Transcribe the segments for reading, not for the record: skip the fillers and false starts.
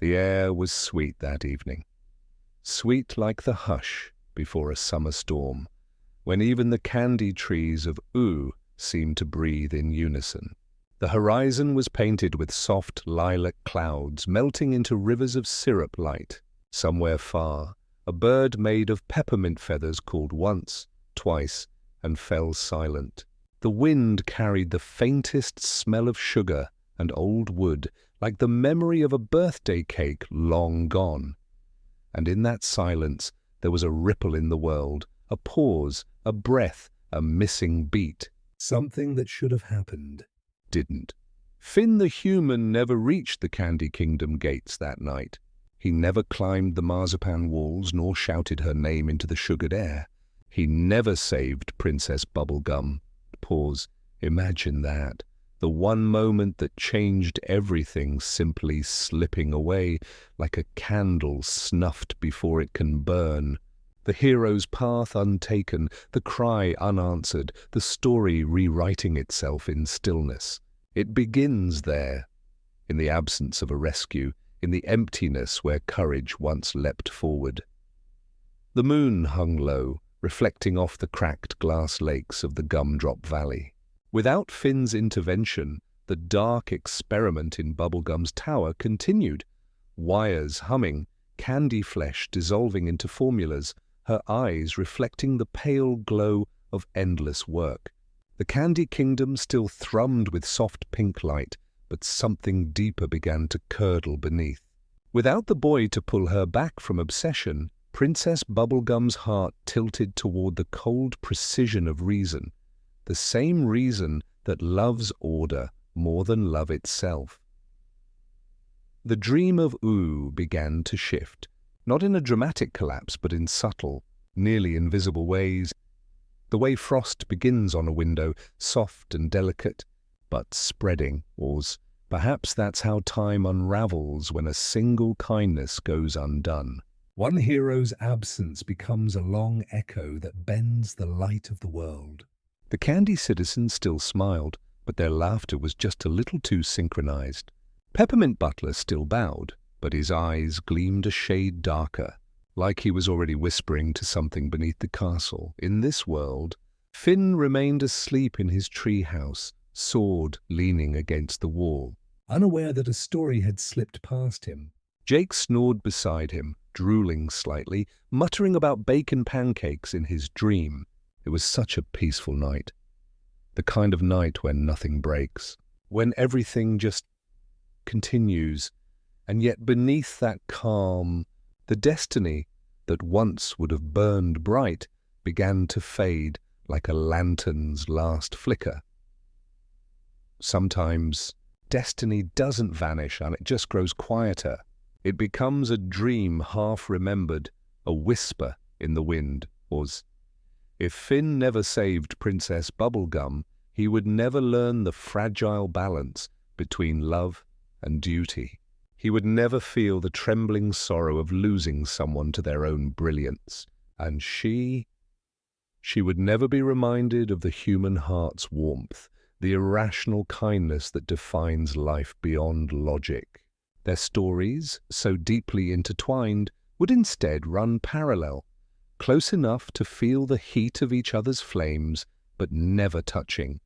The air was sweet that evening, sweet like the hush before a summer storm, when even the candy trees of Ooo seemed to breathe in unison. The horizon was painted with soft lilac clouds melting into rivers of syrup light. Somewhere far, a bird made of peppermint feathers called once, twice, and fell silent. The wind carried the faintest smell of sugar and old wood, like the memory of a birthday cake long gone. And in that silence there was a ripple in the world, a pause, a breath, a missing beat. Something that should have happened didn't. Finn the human never reached the Candy Kingdom gates that night. He never climbed the marzipan walls nor shouted her name into the sugared air. He never saved Princess Bubblegum. Pause. Imagine that. The one moment that changed everything simply slipping away like a candle snuffed before it can burn. The hero's path untaken, the cry unanswered, the story rewriting itself in stillness. It begins there, in the absence of a rescue, in the emptiness where courage once leapt forward. The moon hung low, reflecting off the cracked glass lakes of the Gumdrop Valley. Without Finn's intervention, the dark experiment in Bubblegum's tower continued. Wires humming, candy flesh dissolving into formulas, her eyes reflecting the pale glow of endless work. The Candy Kingdom still thrummed with soft pink light, but something deeper began to curdle beneath. Without the boy to pull her back from obsession, Princess Bubblegum's heart tilted toward the cold precision of reason, the same reason that loves order more than love itself. The dream of Ooo began to shift, not in a dramatic collapse, but in subtle, nearly invisible ways. The way frost begins on a window, soft and delicate, but spreading, or perhaps that's how time unravels when a single kindness goes undone. One hero's absence becomes a long echo that bends the light of the world. The candy citizens still smiled, but their laughter was just a little too synchronized. Peppermint Butler still bowed, but his eyes gleamed a shade darker, like he was already whispering to something beneath the castle. In this world, Finn remained asleep in his treehouse, sword leaning against the wall, unaware that a story had slipped past him. Jake snored beside him, drooling slightly, muttering about bacon pancakes in his dream. It was such a peaceful night. The kind of night when nothing breaks, when everything just continues, and yet beneath that calm, the destiny that once would have burned bright began to fade like a lantern's last flicker. Sometimes destiny doesn't vanish and it just grows quieter. It becomes a dream half-remembered, a whisper in the wind. If Finn never saved Princess Bubblegum, he would never learn the fragile balance between love and duty. He would never feel the trembling sorrow of losing someone to their own brilliance. And she would never be reminded of the human heart's warmth, the irrational kindness that defines life beyond logic. Their stories, so deeply intertwined, would instead run parallel, close enough to feel the heat of each other's flames, but never touching.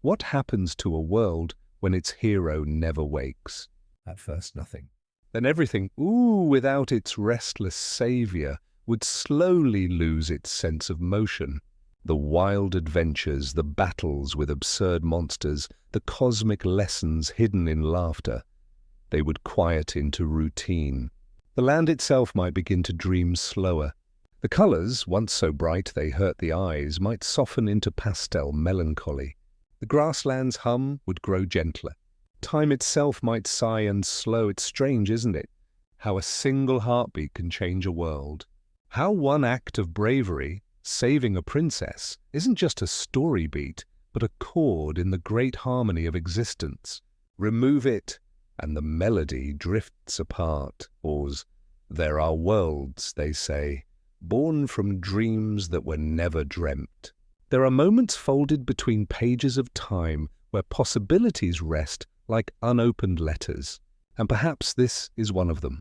What happens to a world when its hero never wakes? At first, nothing. Then everything, without its restless savior, would slowly lose its sense of motion. The wild adventures, the battles with absurd monsters, the cosmic lessons hidden in laughter, they would quiet into routine. The land itself might begin to dream slower. The colors, once so bright they hurt the eyes, might soften into pastel melancholy. The grassland's hum would grow gentler. Time itself might sigh and slow. It's strange, isn't it? How a single heartbeat can change a world. How one act of bravery, saving a princess, isn't just a story beat, but a chord in the great harmony of existence. Remove it, and the melody drifts apart. There are worlds, they say, born from dreams that were never dreamt. There are moments folded between pages of time where possibilities rest like unopened letters. And perhaps this is one of them.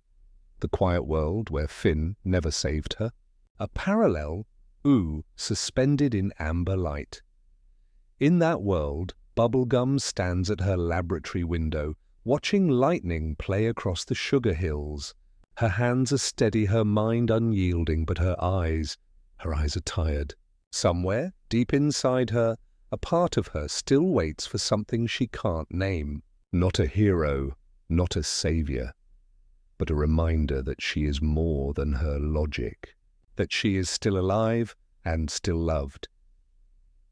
The quiet world where Finn never saved her. A parallel Ooo suspended in amber light. In that world, Bubblegum stands at her laboratory window, watching lightning play across the sugar hills. Her hands are steady, her mind unyielding, but her eyes are tired. Somewhere, deep inside her, a part of her still waits for something she can't name. Not a hero, not a savior, but a reminder that she is more than her logic, that she is still alive and still loved.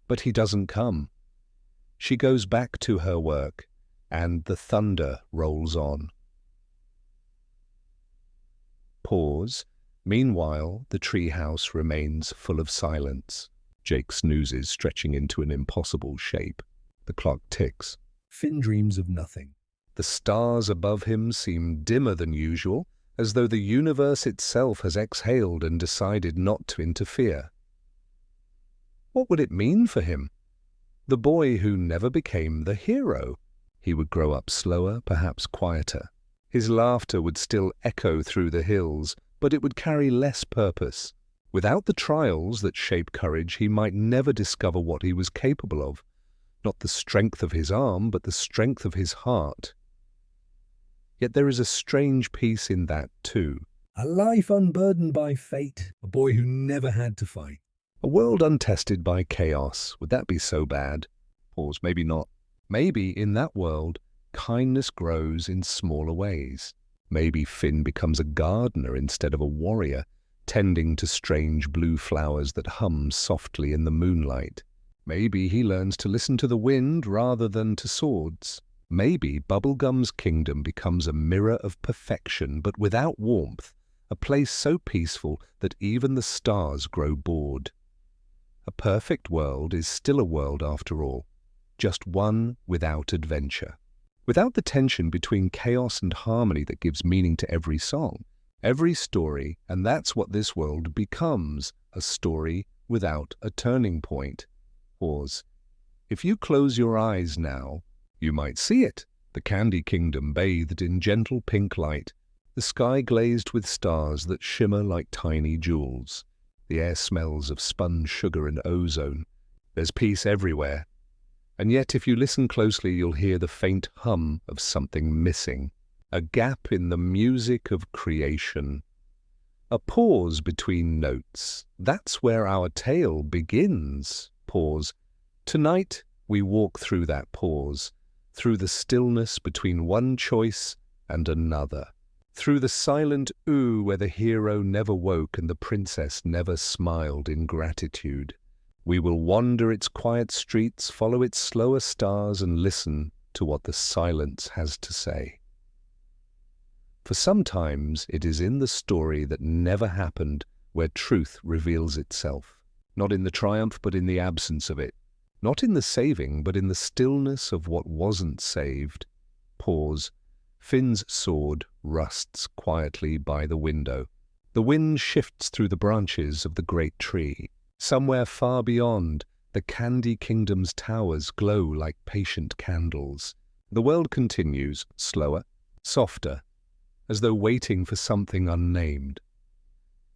But he doesn't come. She goes back to her work, and the thunder rolls on. Pause. Meanwhile, the treehouse remains full of silence. Jake snoozes, stretching into an impossible shape. The clock ticks. Finn dreams of nothing. The stars above him seem dimmer than usual, as though the universe itself has exhaled and decided not to interfere. What would it mean for him? The boy who never became the hero. He would grow up slower, perhaps quieter. His laughter would still echo through the hills, but it would carry less purpose. Without the trials that shape courage, he might never discover what he was capable of. Not the strength of his arm, but the strength of his heart. Yet there is a strange peace in that too. A life unburdened by fate, a boy who never had to fight. A world untested by chaos. Would that be so bad? Pause, maybe not. Maybe in that world, kindness grows in smaller ways. Maybe Finn becomes a gardener instead of a warrior, tending to strange blue flowers that hum softly in the moonlight. Maybe he learns to listen to the wind rather than to swords. Maybe Bubblegum's kingdom becomes a mirror of perfection, but without warmth, a place so peaceful that even the stars grow bored. A perfect world is still a world after all, just one without adventure. Without the tension between chaos and harmony that gives meaning to every song, every story, and that's what this world becomes, a story without a turning point. Pause. If you close your eyes now, you might see it. The Candy Kingdom bathed in gentle pink light, the sky glazed with stars that shimmer like tiny jewels. The air smells of spun sugar and ozone. There's peace everywhere. And yet if you listen closely, you'll hear the faint hum of something missing. A gap in the music of creation. A pause between notes. That's where our tale begins. Pause. Tonight, we walk through that pause, through the stillness between one choice and another, through the silent Ooo where the hero never woke and the princess never smiled in gratitude. We will wander its quiet streets, follow its slower stars, and listen to what the silence has to say. For sometimes it is in the story that never happened where truth reveals itself, not in the triumph but in the absence of it, not in the saving but in the stillness of what wasn't saved. Pause. Finn's sword rusts quietly by the window. The wind shifts through the branches of the great tree. Somewhere far beyond, the Candy Kingdom's towers glow like patient candles. The world continues, slower, softer, as though waiting for something unnamed.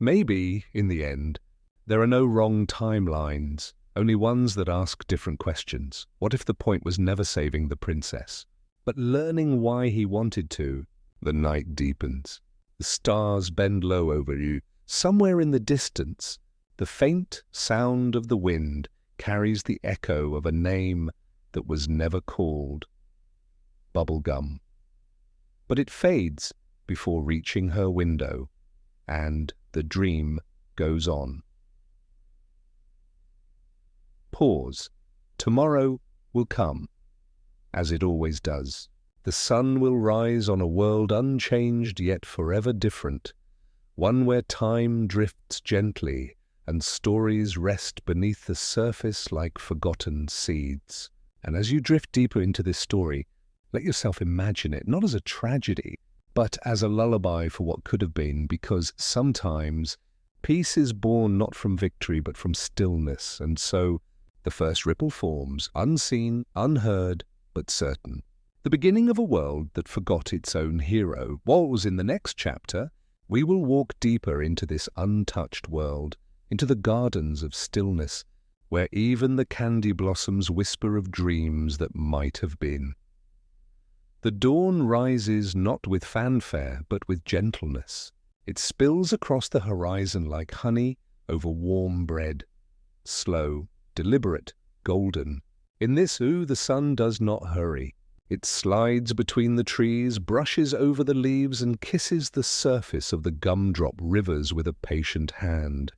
Maybe, in the end, there are no wrong timelines, only ones that ask different questions. What if the point was never saving the princess, but learning why he wanted to? The night deepens. The stars bend low over you. Somewhere in the distance, the faint sound of the wind carries the echo of a name that was never called. Bubblegum. But it fades before reaching her window, and the dream goes on. Pause. Tomorrow will come, as it always does. The sun will rise on a world unchanged yet forever different, one where time drifts gently and stories rest beneath the surface like forgotten seeds. And as you drift deeper into this story, let yourself imagine it not as a tragedy, but as a lullaby for what could have been, because sometimes peace is born not from victory but from stillness, and so the first ripple forms, unseen, unheard, but certain. The beginning of a world that forgot its own hero. Was in the next chapter, we will walk deeper into this untouched world, into the gardens of stillness, where even the candy blossoms whisper of dreams that might have been. The dawn rises not with fanfare, but with gentleness. It spills across the horizon like honey over warm bread. Slow, deliberate, golden. In this Ooo the sun does not hurry. It slides between the trees, brushes over the leaves, and kisses the surface of the gumdrop rivers with a patient hand.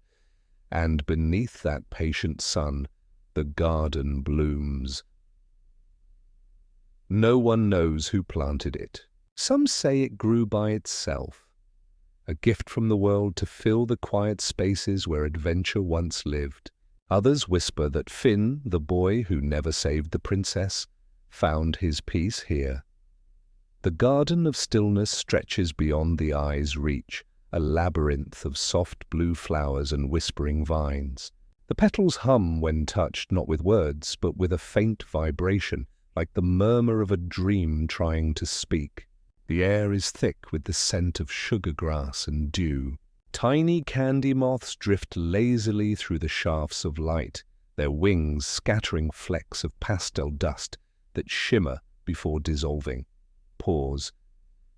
And beneath that patient sun, the garden blooms. No one knows who planted it. Some say it grew by itself, a gift from the world to fill the quiet spaces where adventure once lived. Others whisper that Finn, the boy who never saved the princess, found his peace here. The garden of stillness stretches beyond the eye's reach, a labyrinth of soft blue flowers and whispering vines. The petals hum when touched not with words, but with a faint vibration, like the murmur of a dream trying to speak. The air is thick with the scent of sugar grass and dew. Tiny candy moths drift lazily through the shafts of light, their wings scattering flecks of pastel dust that shimmer before dissolving. Pause.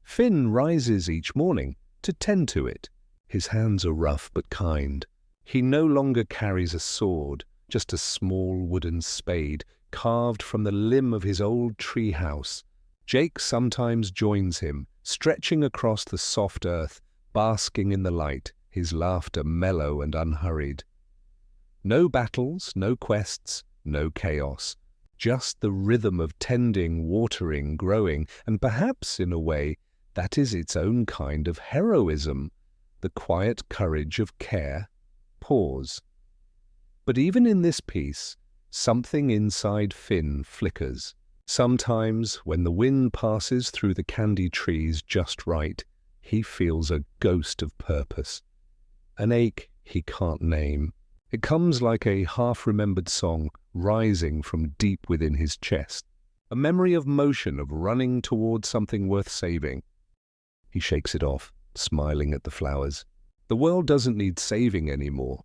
Finn rises each morning to tend to it. His hands are rough but kind. He no longer carries a sword, just a small wooden spade carved from the limb of his old tree house. Jake sometimes joins him, stretching across the soft earth, basking in the light, his laughter mellow and unhurried. No battles, no quests, no chaos. Just the rhythm of tending, watering, growing, and perhaps, in a way, that is its own kind of heroism, the quiet courage of care. Pause. But even in this piece, something inside Finn flickers. Sometimes, when the wind passes through the candy trees just right, he feels a ghost of purpose. An ache he can't name. It comes like a half-remembered song rising from deep within his chest. A memory of motion, of running towards something worth saving. He shakes it off, smiling at the flowers. The world doesn't need saving anymore.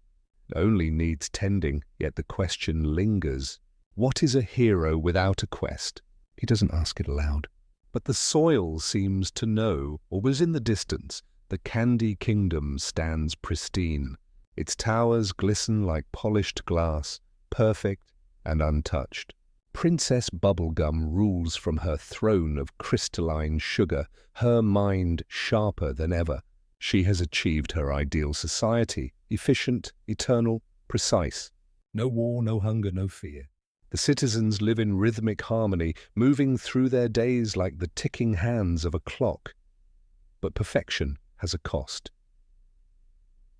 It only needs tending, yet the question lingers. What is a hero without a quest? He doesn't ask it aloud. But the soil seems to know, or was in the distance. The candy kingdom stands pristine. Its towers glisten like polished glass, perfect and untouched. Princess Bubblegum rules from her throne of crystalline sugar, her mind sharper than ever. She has achieved her ideal society, efficient, eternal, precise. No war, no hunger, no fear. The citizens live in rhythmic harmony, moving through their days like the ticking hands of a clock. But perfection has a cost.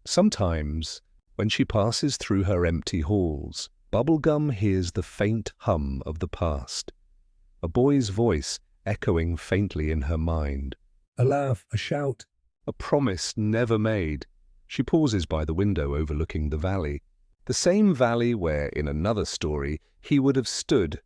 Sometimes, when she passes through her empty halls, Bubblegum hears the faint hum of the past. A boy's voice echoing faintly in her mind. A laugh, a shout, a promise never made. She pauses by the window overlooking the valley. The same valley where, in another story, he would have stood,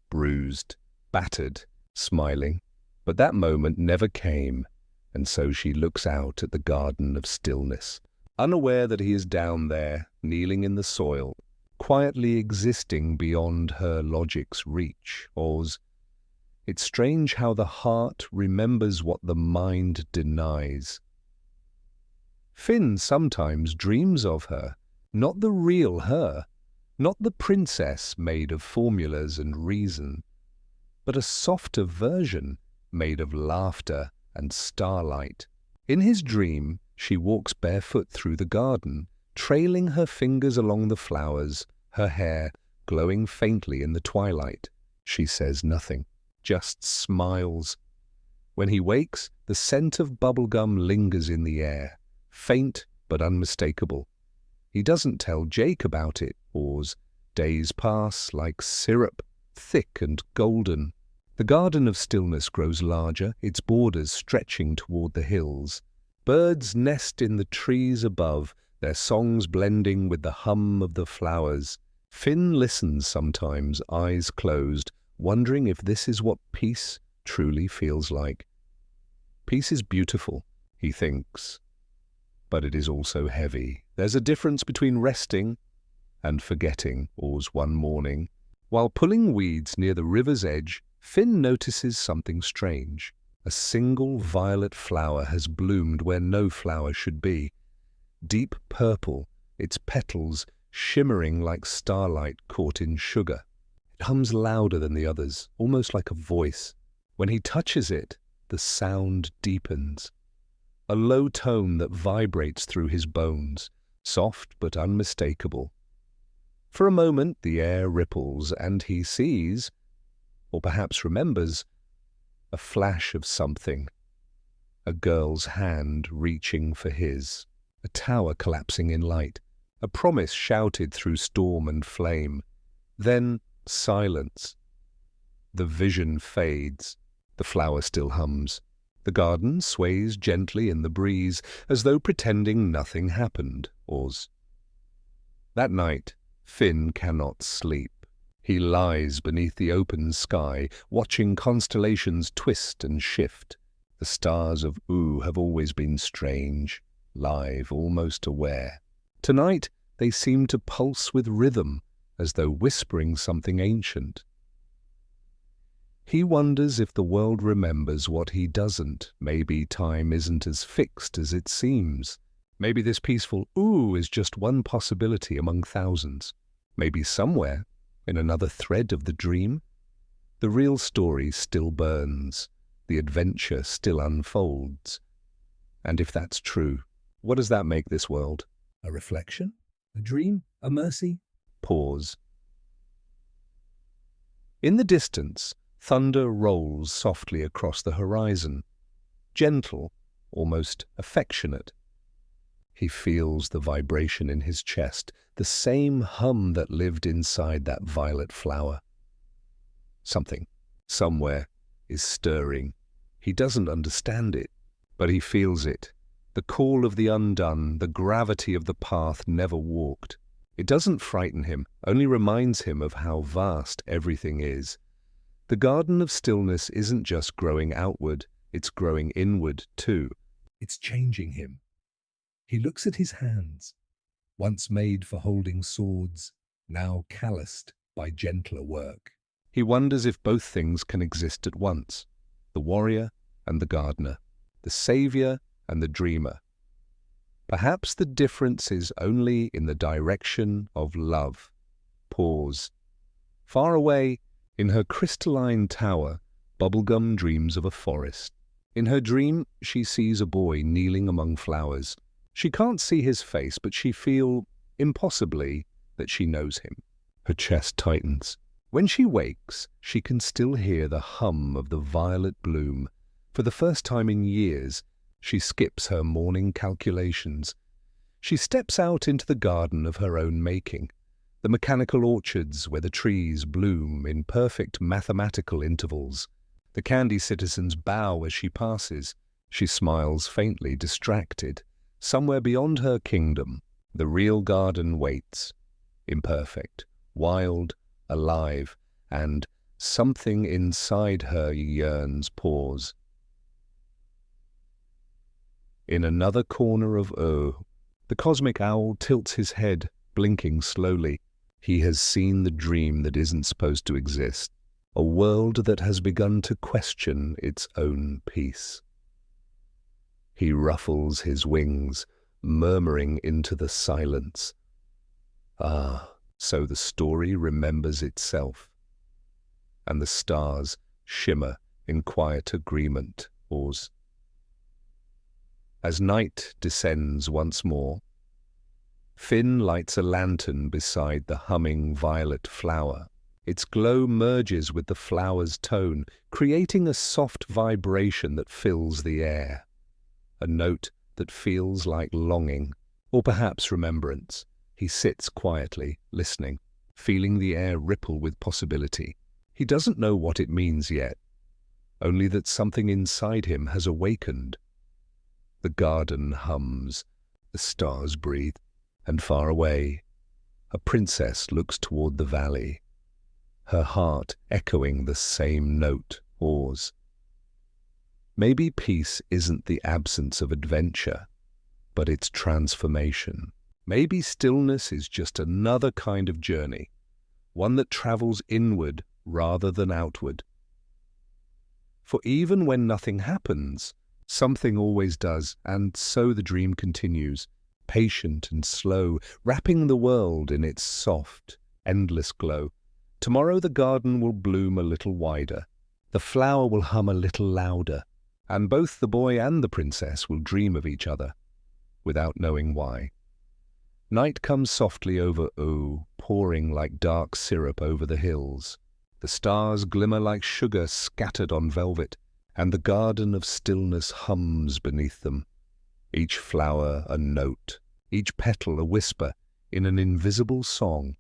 bruised, battered, smiling. But that moment never came, and so she looks out at the garden of stillness, unaware that he is down there, kneeling in the soil, quietly existing beyond her logic's reach. It's strange how the heart remembers what the mind denies. Finn sometimes dreams of her, not the real her, not the princess made of formulas and reason, but a softer version made of laughter and starlight. In his dream, she walks barefoot through the garden, trailing her fingers along the flowers, her hair glowing faintly in the twilight. She says nothing, just smiles. When he wakes, the scent of bubblegum lingers in the air, faint but unmistakable. He doesn't tell Jake about it, days pass like syrup, thick and golden. The garden of stillness grows larger, its borders stretching toward the hills. Birds nest in the trees above, their songs blending with the hum of the flowers. Finn listens sometimes, eyes closed, wondering if this is what peace truly feels like. Peace is beautiful, he thinks, but it is also heavy. There's a difference between resting and forgetting. Oars one morning, while pulling weeds near the river's edge, Finn notices something strange. A single violet flower has bloomed where no flower should be. Deep purple, its petals shimmering like starlight caught in sugar. It hums louder than the others, almost like a voice. When he touches it, the sound deepens. A low tone that vibrates through his bones, soft but unmistakable. For a moment the air ripples and he sees, or perhaps remembers, a flash of something. A girl's hand reaching for his, a tower collapsing in light, a promise shouted through storm and flame. Then silence. The vision fades. The flower still hums. The garden sways gently in the breeze, as though pretending nothing happened. That night, Finn cannot sleep. He lies beneath the open sky, watching constellations twist and shift. The stars of Ooo have always been strange, live, almost aware. Tonight, they seem to pulse with rhythm, as though whispering something ancient. He wonders if the world remembers what he doesn't. Maybe time isn't as fixed as it seems. Maybe this peaceful Ooo is just one possibility among thousands. Maybe somewhere, in another thread of the dream, the real story still burns, the adventure still unfolds. And if that's true, what does that make this world? A reflection? A dream? A mercy? Pause. In the distance, thunder rolls softly across the horizon, gentle, almost affectionate. He feels the vibration in his chest, the same hum that lived inside that violet flower. Something, somewhere, is stirring. He doesn't understand it, but he feels it. The call of the undone, the gravity of the path never walked. It doesn't frighten him, only reminds him of how vast everything is. The garden of stillness isn't just growing outward, it's growing inward too. It's changing him. He looks at his hands, once made for holding swords, now calloused by gentler work. He wonders if both things can exist at once, the warrior and the gardener, the savior and the dreamer. Perhaps the difference is only in the direction of love. Pause. Far away, in her crystalline tower, Bubblegum dreams of a forest. In her dream, she sees a boy kneeling among flowers. She can't see his face, but she feels, impossibly, that she knows him. Her chest tightens. When she wakes, she can still hear the hum of the violet bloom. For the first time in years, she skips her morning calculations. She steps out into the garden of her own making, the mechanical orchards where the trees bloom in perfect mathematical intervals. The candy citizens bow as she passes. She smiles faintly, distracted. Somewhere beyond her kingdom, the real garden waits, imperfect, wild, alive, and something inside her yearns. Pause. In another corner of Ooo, the cosmic owl tilts his head, blinking slowly. He has seen the dream that isn't supposed to exist, a world that has begun to question its own peace. He ruffles his wings, murmuring into the silence. Ah, so the story remembers itself. And the stars shimmer in quiet agreement. Pause. As night descends once more, Finn lights a lantern beside the humming violet flower. Its glow merges with the flower's tone, creating a soft vibration that fills the air. A note that feels like longing, or perhaps remembrance. He sits quietly, listening, feeling the air ripple with possibility. He doesn't know what it means yet, only that something inside him has awakened. The garden hums, the stars breathe, and far away, a princess looks toward the valley, her heart echoing the same note. Pause. Maybe peace isn't the absence of adventure, but its transformation. Maybe stillness is just another kind of journey, one that travels inward rather than outward. For even when nothing happens, something always does, and so the dream continues, patient and slow, wrapping the world in its soft, endless glow. Tomorrow the garden will bloom a little wider, the flower will hum a little louder, and both the boy and the princess will dream of each other, without knowing why. Night comes softly over Ooo, pouring like dark syrup over the hills. The stars glimmer like sugar scattered on velvet, and the garden of stillness hums beneath them. Each flower a note, each petal a whisper, in an invisible song.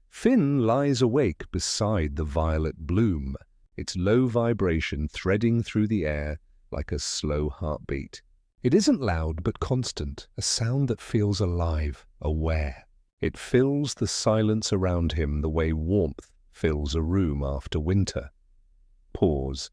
Finn lies awake beside the violet bloom, its low vibration threading through the air like a slow heartbeat. It isn't loud but constant, a sound that feels alive, aware. It fills the silence around him the way warmth fills a room after winter. Pause.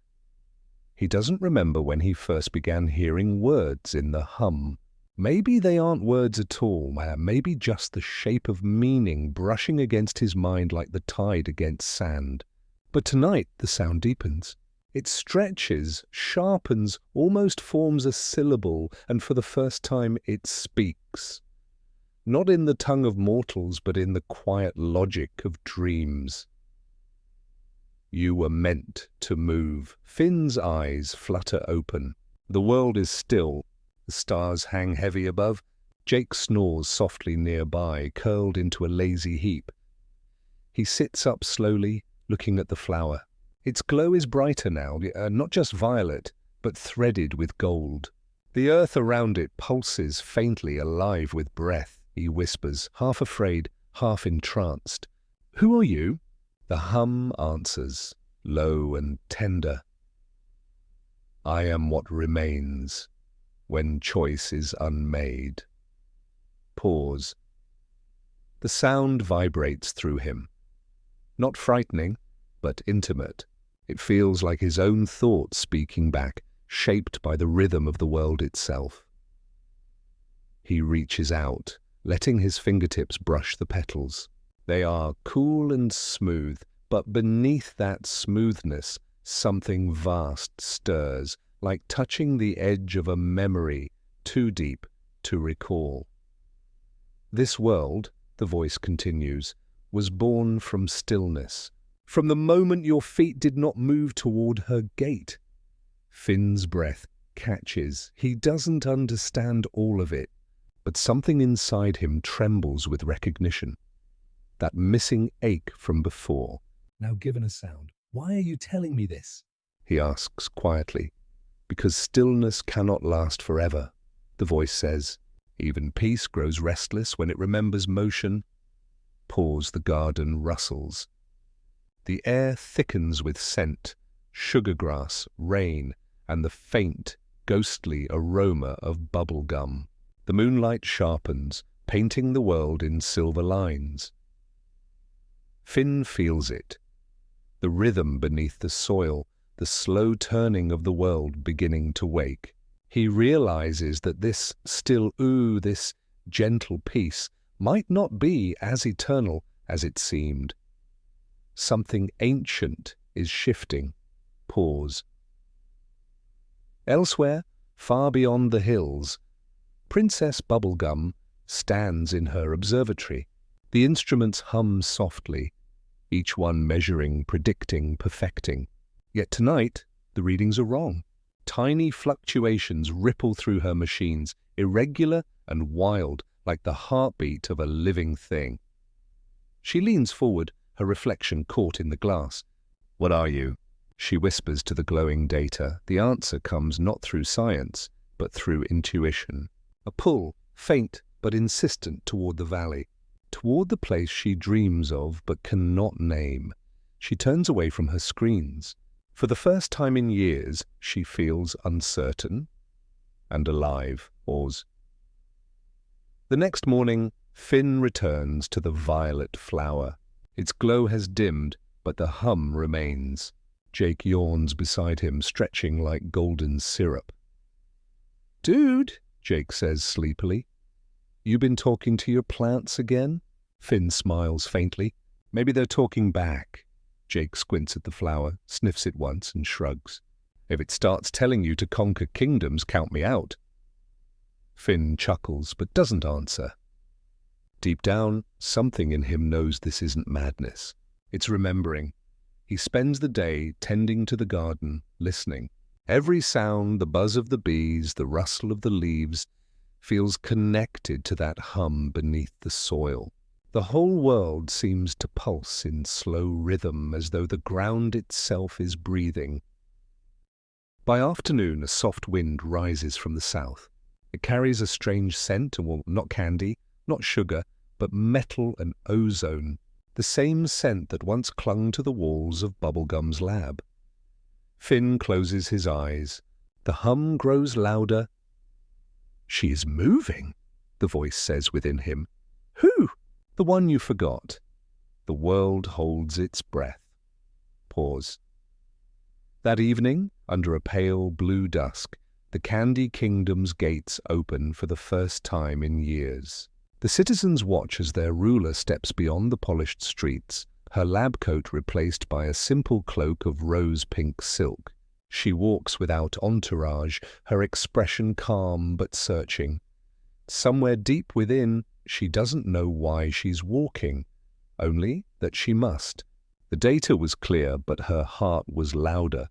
He doesn't remember when he first began hearing words in the hum. Maybe they aren't words at all, maybe just the shape of meaning brushing against his mind like the tide against sand. But tonight the sound deepens. It stretches, sharpens, almost forms a syllable, and for the first time it speaks. Not in the tongue of mortals, but in the quiet logic of dreams. You were meant to move. Finn's eyes flutter open. The world is still. The stars hang heavy above. Jake snores softly nearby, curled into a lazy heap. He sits up slowly, looking at the flower. Its glow is brighter now, not just violet, but threaded with gold. The earth around it pulses faintly, alive with breath. He whispers, half afraid, half entranced. "Who are you?" The hum answers, low and tender. "I am what remains when choice is unmade." Pause. The sound vibrates through him. Not frightening, but intimate. It feels like his own thoughts speaking back, shaped by the rhythm of the world itself. He reaches out, letting his fingertips brush the petals. They are cool and smooth, but beneath that smoothness, something vast stirs, like touching the edge of a memory too deep to recall. "This world," the voice continues, "was born from stillness, from the moment your feet did not move toward her gate." Finn's breath catches. He doesn't understand all of it, but something inside him trembles with recognition. That missing ache from before. "Now given a sound, why are you telling me this?" he asks quietly. "Because stillness cannot last forever," the voice says. "Even peace grows restless when it remembers motion." Pause. The garden rustles. The air thickens with scent, sugar grass, rain, and the faint, ghostly aroma of bubble gum. The moonlight sharpens, painting the world in silver lines. Finn feels it. The rhythm beneath the soil, the slow turning of the world beginning to wake. He realizes that this still Ooo, this gentle peace, might not be as eternal as it seemed. Something ancient is shifting. Pause. Elsewhere, far beyond the hills, Princess Bubblegum stands in her observatory. The instruments hum softly, each one measuring, predicting, perfecting. Yet tonight, the readings are wrong. Tiny fluctuations ripple through her machines, irregular and wild, like the heartbeat of a living thing. She leans forward, her reflection caught in the glass. "What are you?" she whispers to the glowing data. The answer comes not through science, but through intuition. A pull, faint but insistent, toward the valley, toward the place she dreams of but cannot name. She turns away from her screens. For the first time in years, she feels uncertain and alive. Pause. The next morning, Finn returns to the violet flower. Its glow has dimmed, but the hum remains. Jake yawns beside him, stretching like golden syrup. "Dude," Jake says sleepily. "You been talking to your plants again?" Finn smiles faintly. "Maybe they're talking back." Jake squints at the flower, sniffs it once and shrugs. "If it starts telling you to conquer kingdoms, count me out." Finn chuckles but doesn't answer. Deep down, something in him knows this isn't madness. It's remembering. He spends the day tending to the garden, listening. Every sound, the buzz of the bees, the rustle of the leaves, feels connected to that hum beneath the soil. The whole world seems to pulse in slow rhythm, as though the ground itself is breathing. By afternoon, a soft wind rises from the south. It carries a strange scent, well, not candy, not sugar, but metal and ozone, the same scent that once clung to the walls of Bubblegum's lab. Finn closes his eyes. The hum grows louder. "She is moving," the voice says within him. "Who?" "The one you forgot." The world holds its breath. Pause. That evening, under a pale blue dusk, the Candy Kingdom's gates open for the first time in years. The citizens watch as their ruler steps beyond the polished streets, her lab coat replaced by a simple cloak of rose-pink silk. She walks without entourage, her expression calm but searching. Somewhere deep within, she doesn't know why she's walking, only that she must. The data was clear, but her heart was louder.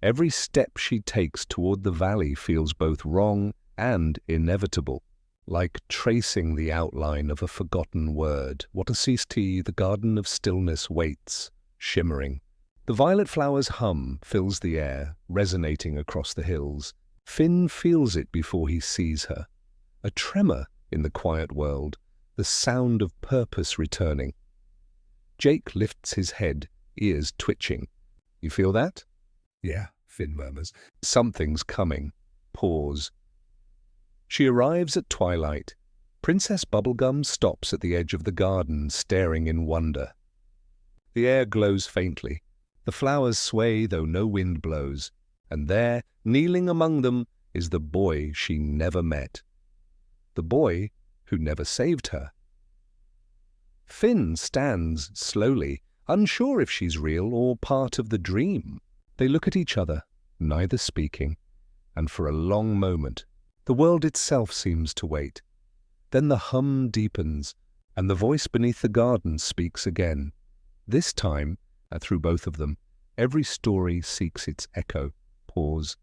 Every step she takes toward the valley feels both wrong and inevitable, like tracing the outline of a forgotten word. Watasiste, the garden of stillness, waits, shimmering. The violet flower's hum fills the air, resonating across the hills. Finn feels it before he sees her. A tremor in the quiet world, the sound of purpose returning. Jake lifts his head, ears twitching. "You feel that?" "Yeah," Finn murmurs. "Something's coming." Pause. She arrives at twilight. Princess Bubblegum stops at the edge of the garden, staring in wonder. The air glows faintly. The flowers sway, though no wind blows. And there, kneeling among them, is the boy she never met. The boy who never saved her. Finn stands slowly, unsure if she's real or part of the dream. They look at each other, neither speaking, and for a long moment, the world itself seems to wait. Then the hum deepens, and the voice beneath the garden speaks again. This time, through both of them, every story seeks its echo. Pause.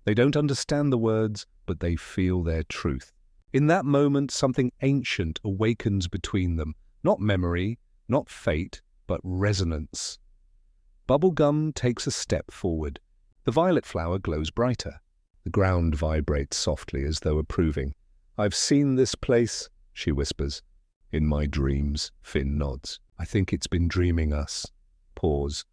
They don't understand the words, but they feel their truth. In that moment, something ancient awakens between them. Not memory, not fate, but resonance. Bubblegum takes a step forward. The violet flower glows brighter. The ground vibrates softly as though approving. "I've seen this place," she whispers. "In my dreams," Finn nods. "I think it's been dreaming us." Pause.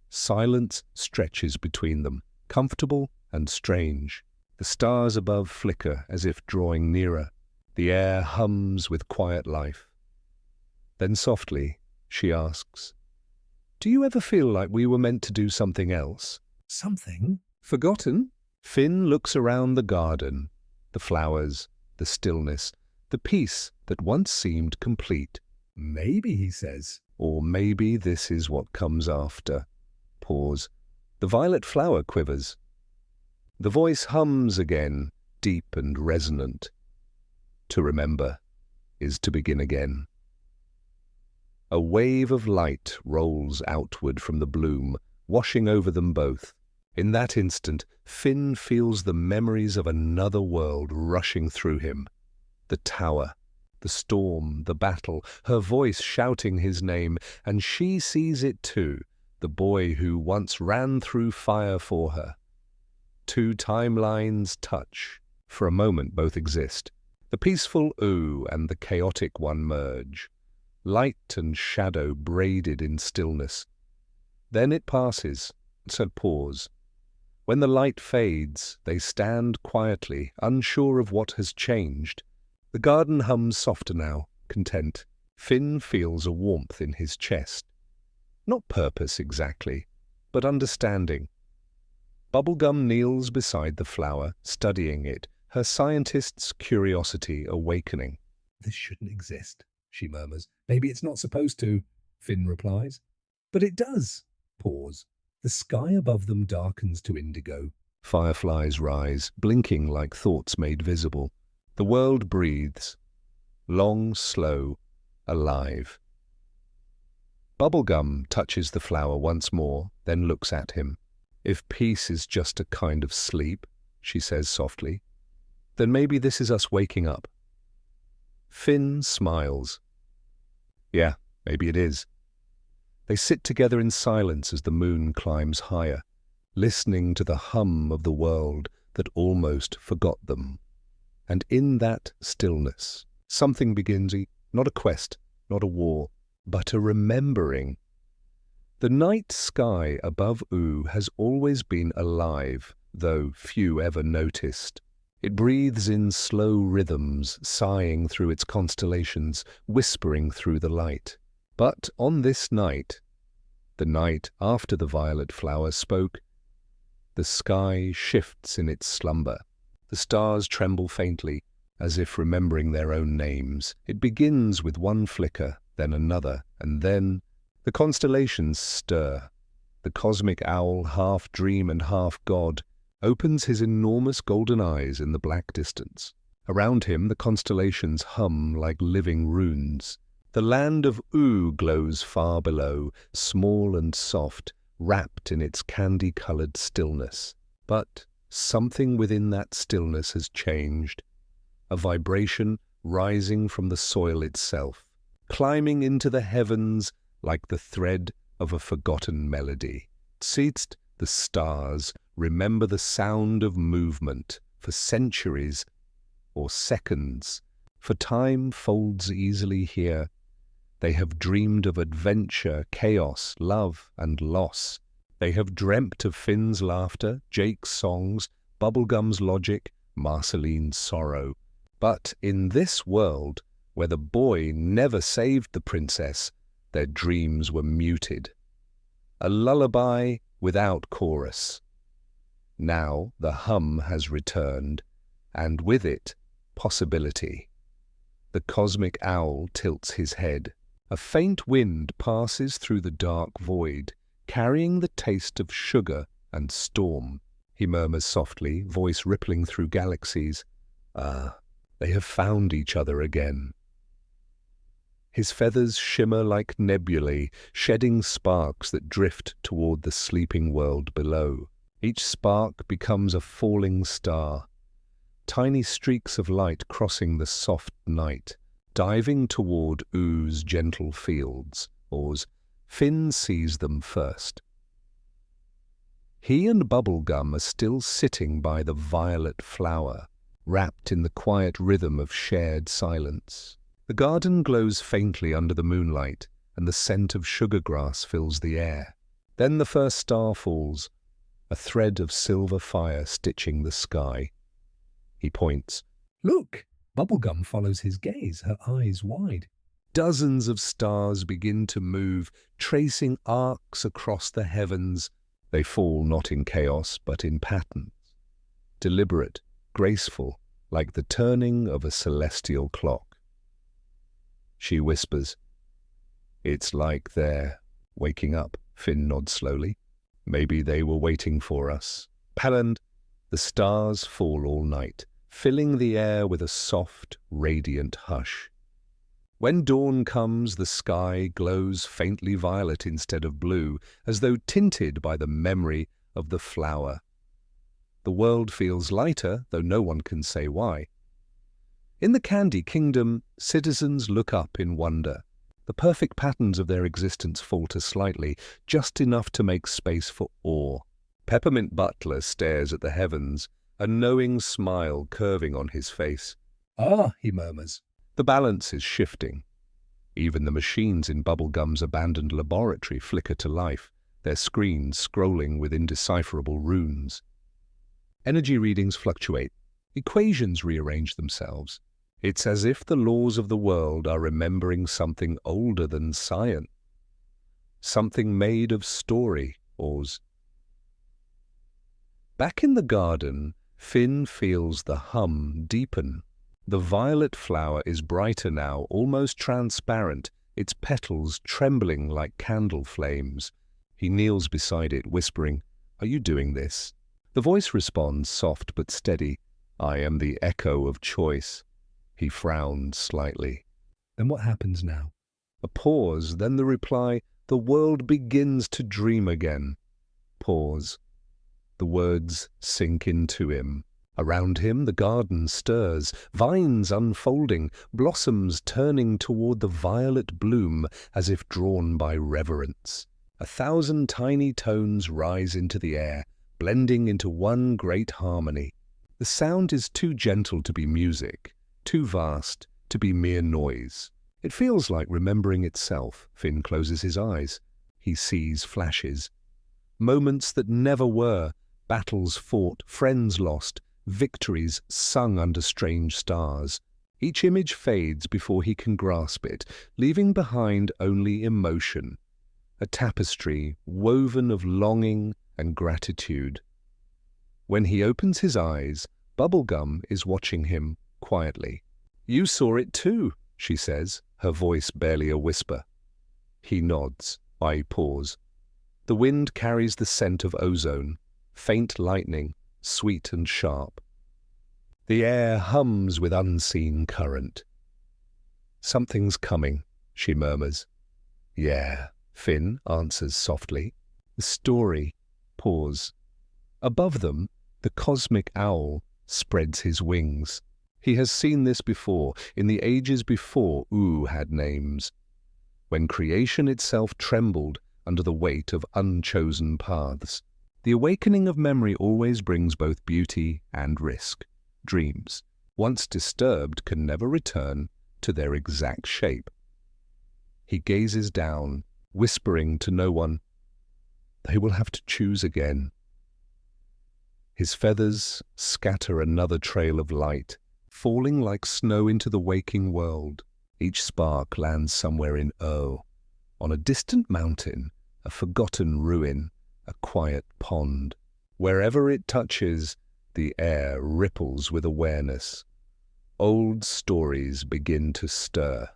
Silence stretches between them, comfortable and strange. The stars above flicker as if drawing nearer. The air hums with quiet life. Then softly, she asks, "Do you ever feel like we were meant to do something else?" "Something? Forgotten?" Finn looks around the garden, the flowers, the stillness, the peace that once seemed complete. "Maybe," he says. "Or maybe this is what comes after." Pause. The violet flower quivers. The voice hums again, deep and resonant. To remember is to begin again. A wave of light rolls outward from the bloom, washing over them both. In that instant, Finn feels the memories of another world rushing through him. The tower, the storm, the battle, her voice shouting his name, and she sees it too, the boy who once ran through fire for her. Two timelines touch. For a moment both exist. The peaceful Ooo and the chaotic one merge. Light and shadow braided in stillness. Then it passes, so pause. When the light fades, they stand quietly, unsure of what has changed. The garden hums softer now, content. Finn feels a warmth in his chest. Not purpose exactly, but understanding. Bubblegum kneels beside the flower, studying it, her scientist's curiosity awakening. "This shouldn't exist," she murmurs. "Maybe it's not supposed to," Finn replies. "But it does." Pause. The sky above them darkens to indigo. Fireflies rise, blinking like thoughts made visible. The world breathes. Long, slow, alive. Bubblegum touches the flower once more, then looks at him. "If peace is just a kind of sleep," she says softly, "then maybe this is us waking up." Finn smiles. "Yeah, maybe it is." They sit together in silence as the moon climbs higher, listening to the hum of the world that almost forgot them. And in that stillness, something begins, not a quest, not a war, but a remembering. The night sky above Ooo has always been alive, though few ever noticed. It breathes in slow rhythms, sighing through its constellations, whispering through the light. But on this night, the night after the violet flower spoke, the sky shifts in its slumber. The stars tremble faintly, as if remembering their own names. It begins with one flicker, then another, and then the constellations stir. The cosmic owl, half dream and half god, opens his enormous golden eyes in the black distance. Around him, the constellations hum like living runes. The land of Ooo glows far below, small and soft, wrapped in its candy-colored stillness. But something within that stillness has changed. A vibration rising from the soil itself, climbing into the heavens like the thread of a forgotten melody. Seated, the stars remember the sound of movement for centuries or seconds, for time folds easily here. They have dreamed of adventure, chaos, love, and loss. They have dreamt of Finn's laughter, Jake's songs, Bubblegum's logic, Marceline's sorrow. But in this world, where the boy never saved the princess, their dreams were muted. A lullaby without chorus. Now the hum has returned, and with it, possibility. The cosmic owl tilts his head. A faint wind passes through the dark void, carrying the taste of sugar and storm. He murmurs softly, voice rippling through galaxies. "Ah, they have found each other again." His feathers shimmer like nebulae, shedding sparks that drift toward the sleeping world below. Each spark becomes a falling star, tiny streaks of light crossing the soft night, diving toward Oo's gentle fields. Finn sees them first. He and Bubblegum are still sitting by the violet flower, wrapped in the quiet rhythm of shared silence. The garden glows faintly under the moonlight, and the scent of sugar grass fills the air. Then the first star falls, a thread of silver fire stitching the sky. He points. "Look!" Bubblegum follows his gaze, her eyes wide. Dozens of stars begin to move, tracing arcs across the heavens. They fall not in chaos, but in patterns. Deliberate, graceful, like the turning of a celestial clock. She whispers, "It's like they're waking up." Finn nods slowly. "Maybe they were waiting for us." Paland, the stars fall all night, filling the air with a soft, radiant hush. When dawn comes, the sky glows faintly violet instead of blue, as though tinted by the memory of the flower. The world feels lighter, though no one can say why. In the Candy Kingdom, citizens look up in wonder. The perfect patterns of their existence falter slightly, just enough to make space for awe. Peppermint Butler stares at the heavens, a knowing smile curving on his face. "Ah," he murmurs. The balance is shifting. Even the machines in Bubblegum's abandoned laboratory flicker to life, their screens scrolling with indecipherable runes. Energy readings fluctuate. Equations rearrange themselves. It's as if the laws of the world are remembering something older than science. Something made of story, Pause. Back in the garden, Finn feels the hum deepen. The violet flower is brighter now, almost transparent, its petals trembling like candle flames. He kneels beside it, whispering, "Are you doing this?" The voice responds, soft but steady, "I am the echo of choice." He frowns slightly. Then what happens now? A pause, then the reply, "The world begins to dream again." Pause. The words sink into him. Around him the garden stirs, vines unfolding, blossoms turning toward the violet bloom as if drawn by reverence. 1,000 tiny tones rise into the air, blending into one great harmony. The sound is too gentle to be music, too vast to be mere noise. It feels like remembering itself. Finn closes his eyes. He sees flashes. Moments that never were, battles fought, friends lost, victories sung under strange stars. Each image fades before he can grasp it, leaving behind only emotion. A tapestry woven of longing and gratitude. When he opens his eyes, Bubblegum is watching him quietly. "You saw it too," she says, her voice barely a whisper. He nods. I pause. The wind carries the scent of ozone, faint lightning, sweet and sharp. The air hums with unseen current. "Something's coming," she murmurs. "Yeah," Finn answers softly. The story. Pause. Above them, the cosmic owl spreads his wings. He has seen this before, in the ages before Ooo had names, when creation itself trembled under the weight of unchosen paths. The awakening of memory always brings both beauty and risk. Dreams, once disturbed, can never return to their exact shape. He gazes down, whispering to no one, "They will have to choose again." His feathers scatter another trail of light, falling like snow into the waking world. Each spark lands somewhere in Ooo, on a distant mountain, a forgotten ruin, a quiet pond. Wherever it touches, the air ripples with awareness. Old stories begin to stir.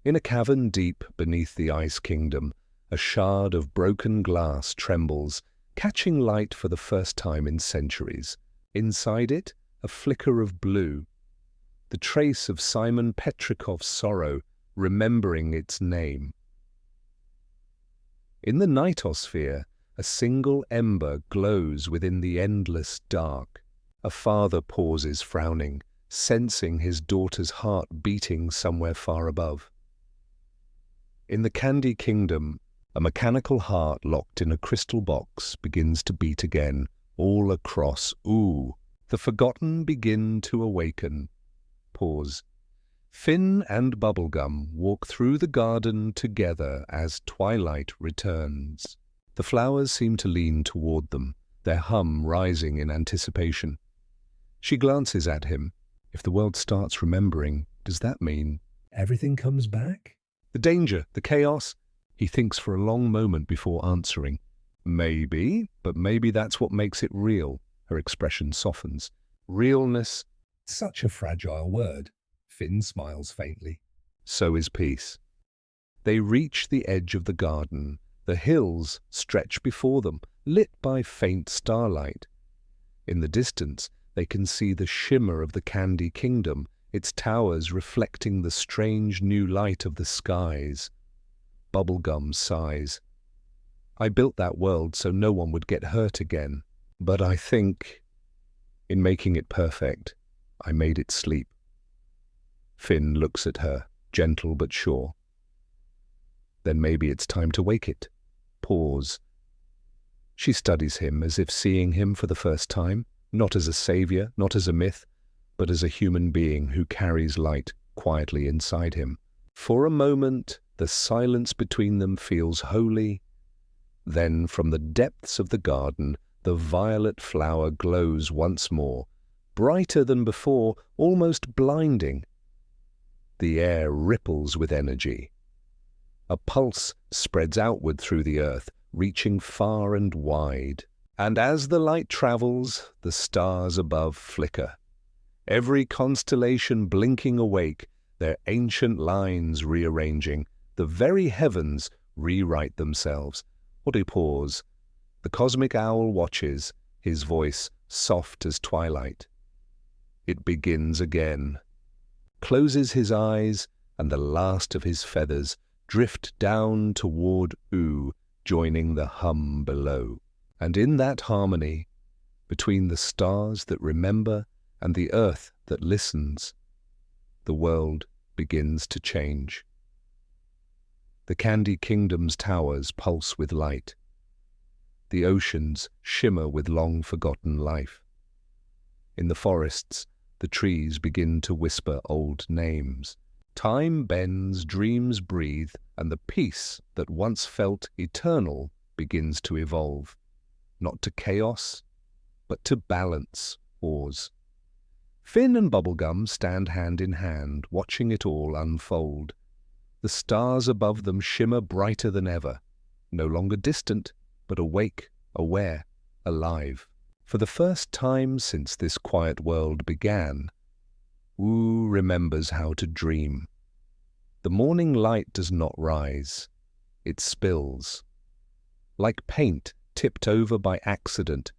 In a cavern deep beneath the Ice Kingdom, a shard of broken glass trembles, catching light for the first time in centuries. Inside it, a flicker of blue, the trace of Simon Petrikov's sorrow, remembering its name. In the nightosphere, a single ember glows within the endless dark. A father pauses, frowning, sensing his daughter's heart beating somewhere far above. In the Candy Kingdom, a mechanical heart locked in a crystal box begins to beat again, all across Ooo. The forgotten begin to awaken. Pause. Finn and Bubblegum walk through the garden together as twilight returns. The flowers seem to lean toward them, their hum rising in anticipation. She glances at him. If the world starts remembering, does that mean Everything comes back? the danger, the chaos? He thinks for a long moment before answering. Maybe, but maybe that's what makes it real. Her expression softens. Realness, Such a fragile word. Finn smiles faintly. so is peace. They reach the edge of the garden. The hills stretch before them, lit by faint starlight. In the distance, they can see the shimmer of the Candy Kingdom, its towers reflecting the strange new light of the skies. Bubblegum sighs. "I built that world so no one would get hurt again. But I think, in making it perfect, I made it sleep." Finn looks at her, gentle but sure. "Then maybe it's time to wake it." Pause. She studies him as if seeing him for the first time, not as a savior, not as a myth, but as a human being who carries light quietly inside him. For a moment, the silence between them feels holy. Then, from the depths of the garden, the violet flower glows once more, brighter than before, almost blinding. The air ripples with energy. A pulse spreads outward through the earth, reaching far and wide. And as the light travels, the stars above flicker, every constellation blinking awake, their ancient lines rearranging. The very heavens rewrite themselves. What a pause. The cosmic owl watches, his voice soft as twilight. It begins again. Closes his eyes, and the last of his feathers drift down toward Ooo, joining the hum below. And in that harmony, between the stars that remember and the earth that listens, the world begins to change. The Candy Kingdom's towers pulse with light. The oceans shimmer with long-forgotten life. In the forests, the trees begin to whisper old names. Time bends, dreams breathe, and the peace that once felt eternal begins to evolve. Not to chaos, but to balance, Oz. Finn and Bubblegum stand hand in hand, watching it all unfold. The stars above them shimmer brighter than ever, no longer distant, but awake, aware, alive. For the first time since this quiet world began, Ooo remembers how to dream. The morning light does not rise, it spills. Like paint tipped over by accident,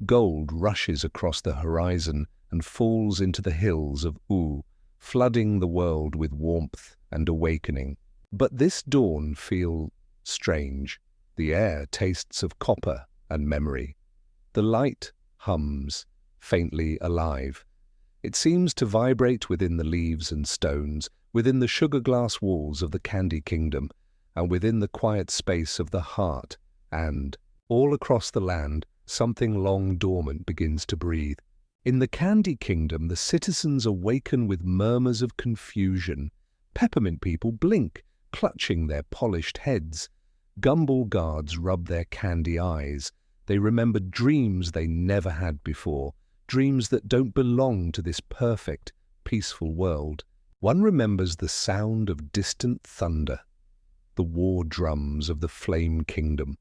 gold rushes across the horizon and falls into the hills of Ooo, flooding the world with warmth and awakening. But this dawn feels strange. The air tastes of copper and memory. The light hums, faintly alive. It seems to vibrate within the leaves and stones, within the sugar-glass walls of the Candy Kingdom, and within the quiet space of the heart, and, all across the land, something long dormant begins to breathe. In the Candy Kingdom, the citizens awaken with murmurs of confusion. Peppermint people blink, clutching their polished heads. Gumball guards rub their candy eyes. They remember dreams they never had before, dreams that don't belong to this perfect, peaceful world. One remembers the sound of distant thunder, the war drums of the Flame Kingdom.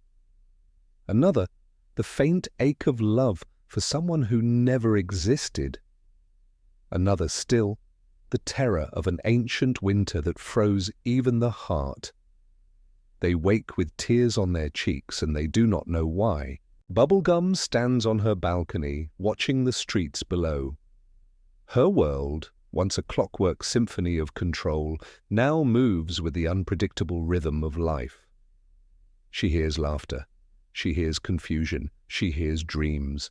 Another, the faint ache of love for someone who never existed. Another still, the terror of an ancient winter that froze even the heart. They wake with tears on their cheeks, and they do not know why. Bubblegum stands on her balcony, watching the streets below. Her world, once a clockwork symphony of control, now moves with the unpredictable rhythm of life. She hears laughter. She hears confusion. She hears dreams.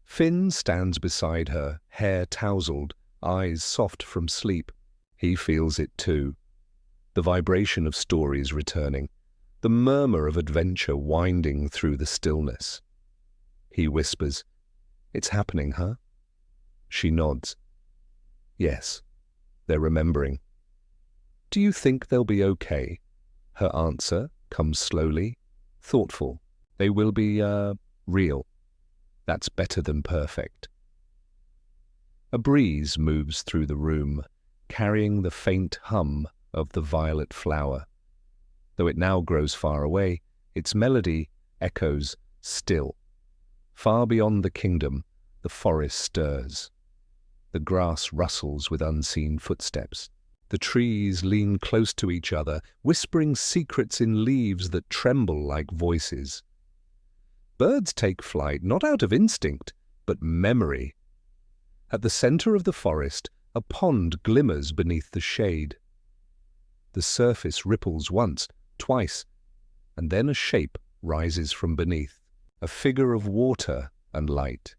Finn stands beside her, hair tousled, eyes soft from sleep. He feels it too. The vibration of stories returning, the murmur of adventure winding through the stillness. He whispers, "It's happening, huh?" She nods. Yes, they're remembering. "Do you think they'll be okay?" Her answer comes slowly, thoughtful. "They will be, real. That's better than perfect." A breeze moves through the room, carrying the faint hum of the violet flower. Though it now grows far away, its melody echoes still. Far beyond the kingdom, the forest stirs. The grass rustles with unseen footsteps. The trees lean close to each other, whispering secrets in leaves that tremble like voices. Birds take flight not out of instinct, but memory. At the center of the forest, a pond glimmers beneath the shade. The surface ripples once, twice, and then a shape rises from beneath, a figure of water and light.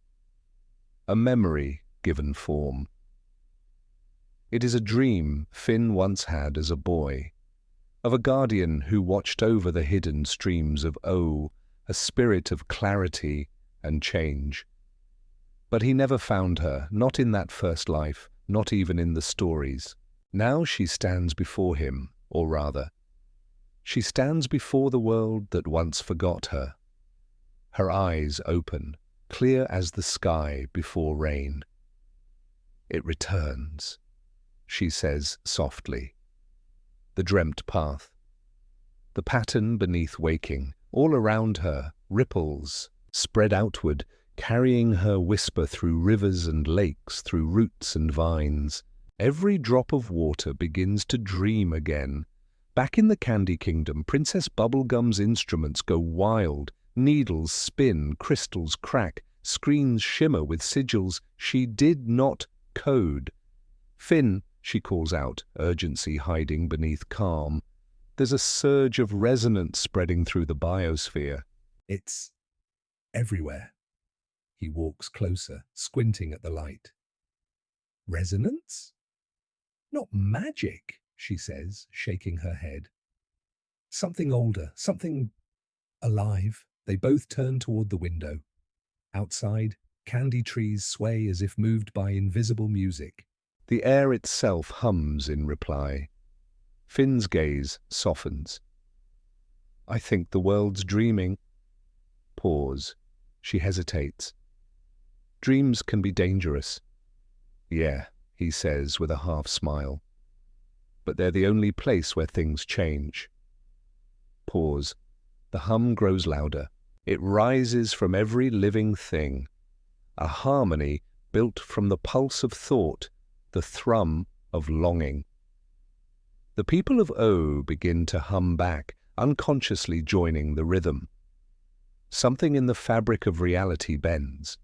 A memory given form. It is a dream Finn once had as a boy, of a guardian who watched over the hidden streams of Ooo, a spirit of clarity and change. But he never found her, not in that first life, not even in the stories. Now she stands before him, or rather, she stands before the world that once forgot her. Her eyes open, clear as the sky before rain. "It returns," she says softly. The dreamt path. The pattern beneath waking, All around her, ripples spread outward, carrying her whisper through rivers and lakes, through roots and vines. Every drop of water begins to dream again. Back in the Candy Kingdom, Princess Bubblegum's instruments go wild. Needles spin, crystals crack, screens shimmer with sigils she did not code. "Finn," she calls out, urgency hiding beneath calm. There's a surge of resonance spreading through the biosphere. It's everywhere. He walks closer, squinting at the light. Resonance? Not magic, she says, shaking her head. Something older, something alive. They both turn toward the window. Outside, candy trees sway as if moved by invisible music. The air itself hums in reply. Finn's gaze softens. "I think the world's dreaming." Pause. She hesitates. "Dreams can be dangerous." "Yeah," he says with a half smile. "But they're the only place where things change." Pause. The hum grows louder. It rises from every living thing. A harmony built from the pulse of thought, the thrum of longing. The people of Ooo begin to hum back, unconsciously joining the rhythm. Something in the fabric of reality bends.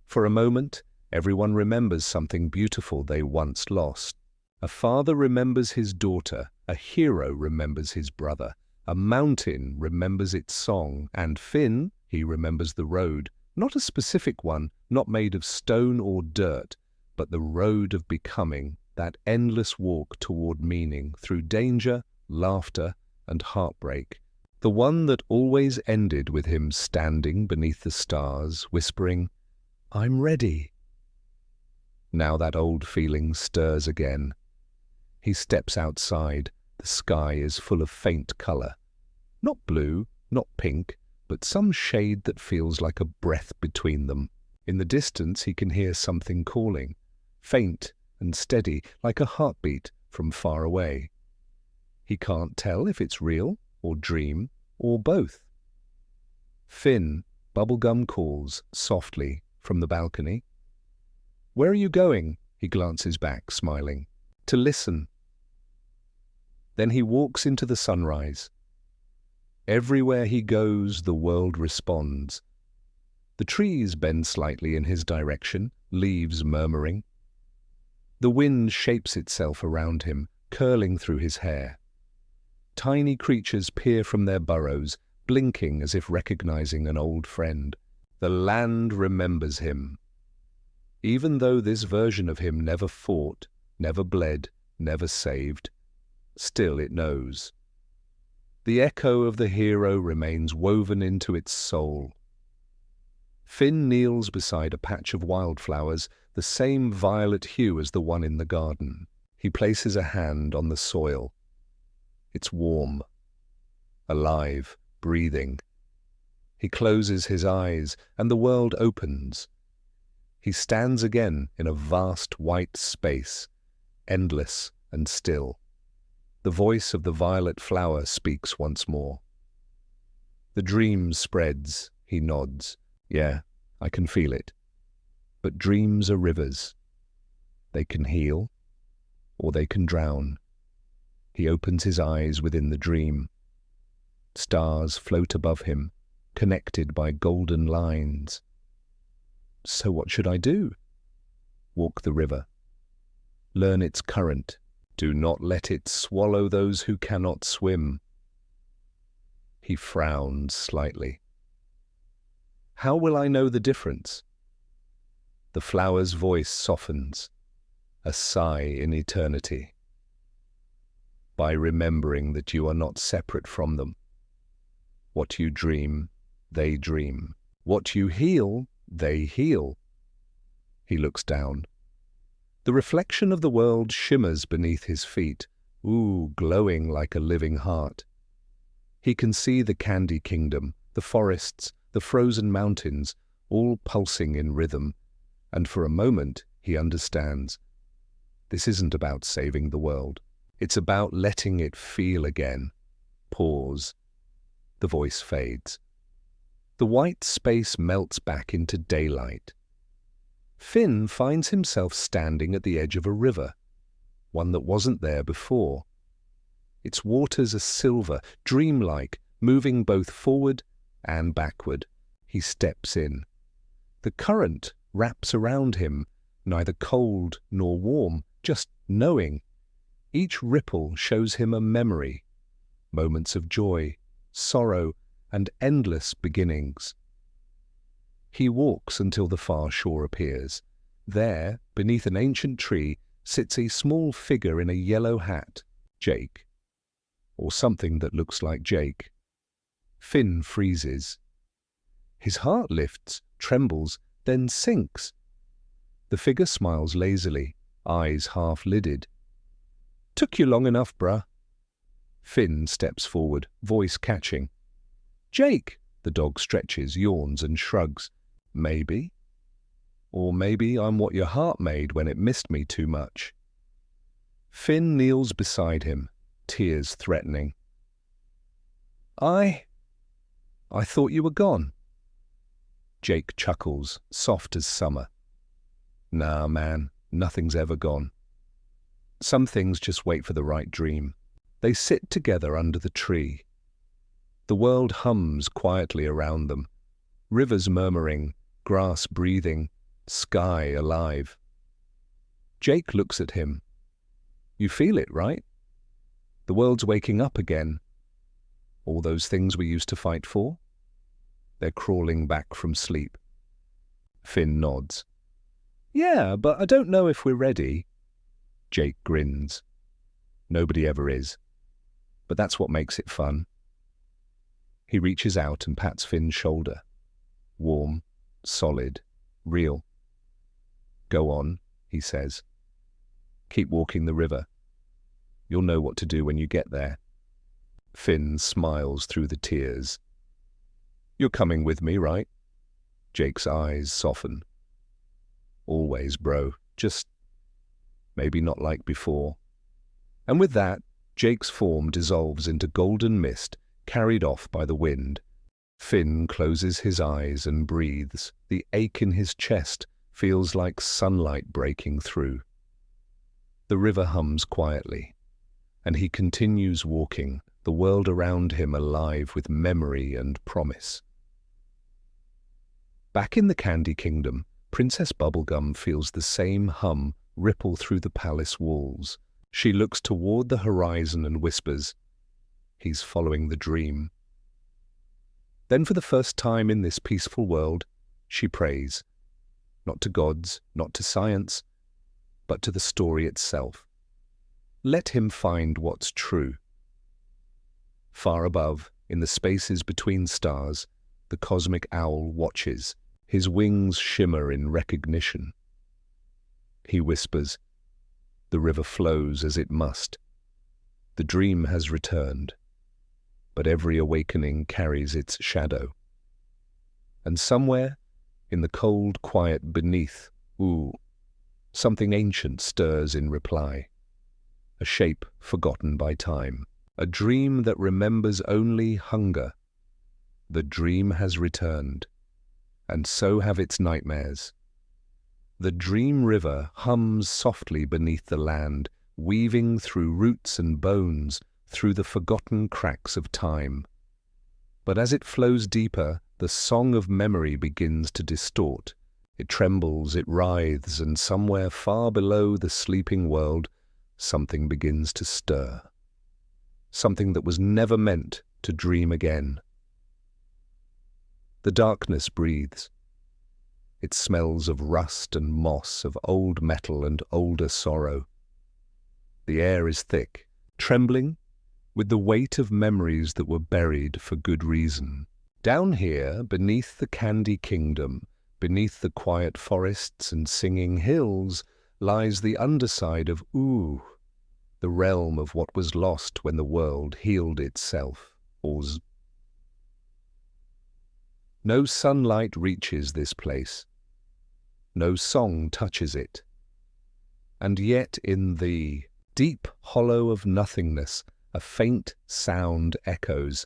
For a moment, everyone remembers something beautiful they once lost. A father remembers his daughter, a hero remembers his brother, a mountain remembers its song, and Finn, he remembers the road, not a specific one, not made of stone or dirt, but the road of becoming, that endless walk toward meaning, through danger, laughter, and heartbreak. The one that always ended with him standing beneath the stars, whispering, "I'm ready." Now that old feeling stirs again. He steps outside. The sky is full of faint color. Not blue, not pink, but some shade that feels like a breath between them. In the distance he can hear something calling, faint and steady, like a heartbeat from far away. He can't tell if it's real or dream or both. "Finn," Bubblegum calls softly from the balcony. "Where are you going?" He glances back, smiling. "To listen." Then he walks into the sunrise. Everywhere he goes, the world responds. The trees bend slightly in his direction, leaves murmuring. The wind shapes itself around him, curling through his hair. Tiny creatures peer from their burrows, blinking as if recognizing an old friend. The land remembers him. Even though this version of him never fought, never bled, never saved, still it knows. The echo of the hero remains woven into its soul. Finn kneels beside a patch of wildflowers, the same violet hue as the one in the garden. He places a hand on the soil. It's warm, alive, breathing. He closes his eyes, and the world opens. He stands again in a vast white space, endless and still. The voice of the violet flower speaks once more. The dream spreads, he nods. "Yeah, I can feel it. But dreams are rivers. They can heal, or they can drown." He opens his eyes within the dream. Stars float above him, connected by golden lines. So what should I do? Walk the river. Learn its current. Do not let it swallow those who cannot swim. He frowned slightly. How will I know the difference? The flower's voice softens, a sigh in eternity. By remembering that you are not separate from them. What you dream, they dream. What you heal, they heal. He looks down. The reflection of the world shimmers beneath his feet, glowing like a living heart. He can see the Candy Kingdom, the forests, the frozen mountains, all pulsing in rhythm, and for a moment he understands. This isn't about saving the world. It's about letting it feel again. Pause. The voice fades. The white space melts back into daylight. Finn finds himself standing at the edge of a river, one that wasn't there before. Its waters are silver, dreamlike, moving both forward and backward. He steps in. The current wraps around him, neither cold nor warm, just knowing. Each ripple shows him a memory, moments of joy, sorrow, and endless beginnings. He walks until the far shore appears. There, beneath an ancient tree, sits a small figure in a yellow hat, Jake. Or something that looks like Jake. Finn freezes. His heart lifts, trembles, then sinks. The figure smiles lazily, eyes half-lidded. "Took you long enough, bruh." Finn steps forward, voice catching. "Jake!" The dog stretches, yawns, and shrugs. "Maybe. Or maybe I'm what your heart made when it missed me too much." Finn kneels beside him, tears threatening. I thought you were gone." Jake chuckles, soft as summer. "Nah, man, nothing's ever gone. Some things just wait for the right dream." They sit together under the tree. The world hums quietly around them, rivers murmuring, grass breathing, sky alive. Jake looks at him. "You feel it, right? The world's waking up again. All those things we used to fight for? They're crawling back from sleep." Finn nods. "Yeah, but I don't know if we're ready." Jake grins. "Nobody ever is. But that's what makes it fun." He reaches out and pats Finn's shoulder. Warm, solid, real. "Go on," he says. "Keep walking the river. You'll know what to do when you get there." Finn smiles through the tears. "You're coming with me, right?" Jake's eyes soften. "Always, bro. Just maybe not like before." And with that, Jake's form dissolves into golden mist, carried off by the wind. Finn closes his eyes and breathes. The ache in his chest feels like sunlight breaking through. The river hums quietly, and he continues walking, the world around him alive with memory and promise. Back in the Candy Kingdom, Princess Bubblegum feels the same hum ripple through the palace walls. She looks toward the horizon and whispers, "He's following the dream." Then for the first time in this peaceful world, she prays, not to gods, not to science, but to the story itself. Let him find what's true. Far above, in the spaces between stars, the cosmic owl watches. His wings shimmer in recognition. He whispers, "The river flows as it must. The dream has returned, but every awakening carries its shadow." And somewhere, in the cold quiet beneath Ooo, something ancient stirs in reply. A shape forgotten by time. A dream that remembers only hunger. The dream has returned, and so have its nightmares. The dream river hums softly beneath the land, weaving through roots and bones, through the forgotten cracks of time. But as it flows deeper, the song of memory begins to distort. It trembles, it writhes, and somewhere far below the sleeping world, something begins to stir. Something that was never meant to dream again. The darkness breathes. It smells of rust and moss, of old metal and older sorrow. The air is thick, trembling with the weight of memories that were buried for good reason. Down here, beneath the Candy Kingdom, beneath the quiet forests and singing hills, lies the underside of Ooo, the realm of what was lost when the world healed itself. No sunlight reaches this place. No song touches it. And yet in the deep hollow of nothingness, a faint sound echoes.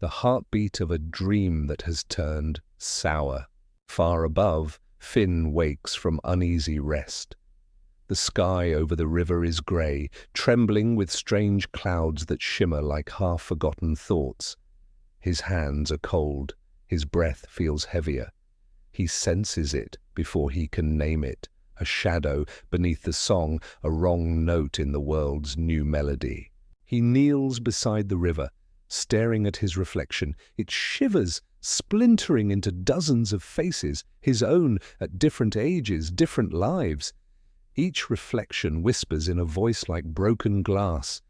the heartbeat of a dream that has turned sour. Far above, Finn wakes from uneasy rest. The sky over the river is grey, trembling with strange clouds that shimmer like half-forgotten thoughts. His hands are cold, his breath feels heavier. He senses it before he can name it, a shadow beneath the song, a wrong note in the world's new melody. He kneels beside the river, staring at his reflection. It shivers, splintering into dozens of faces, his own at different ages, different lives. Each reflection whispers in a voice like broken glass.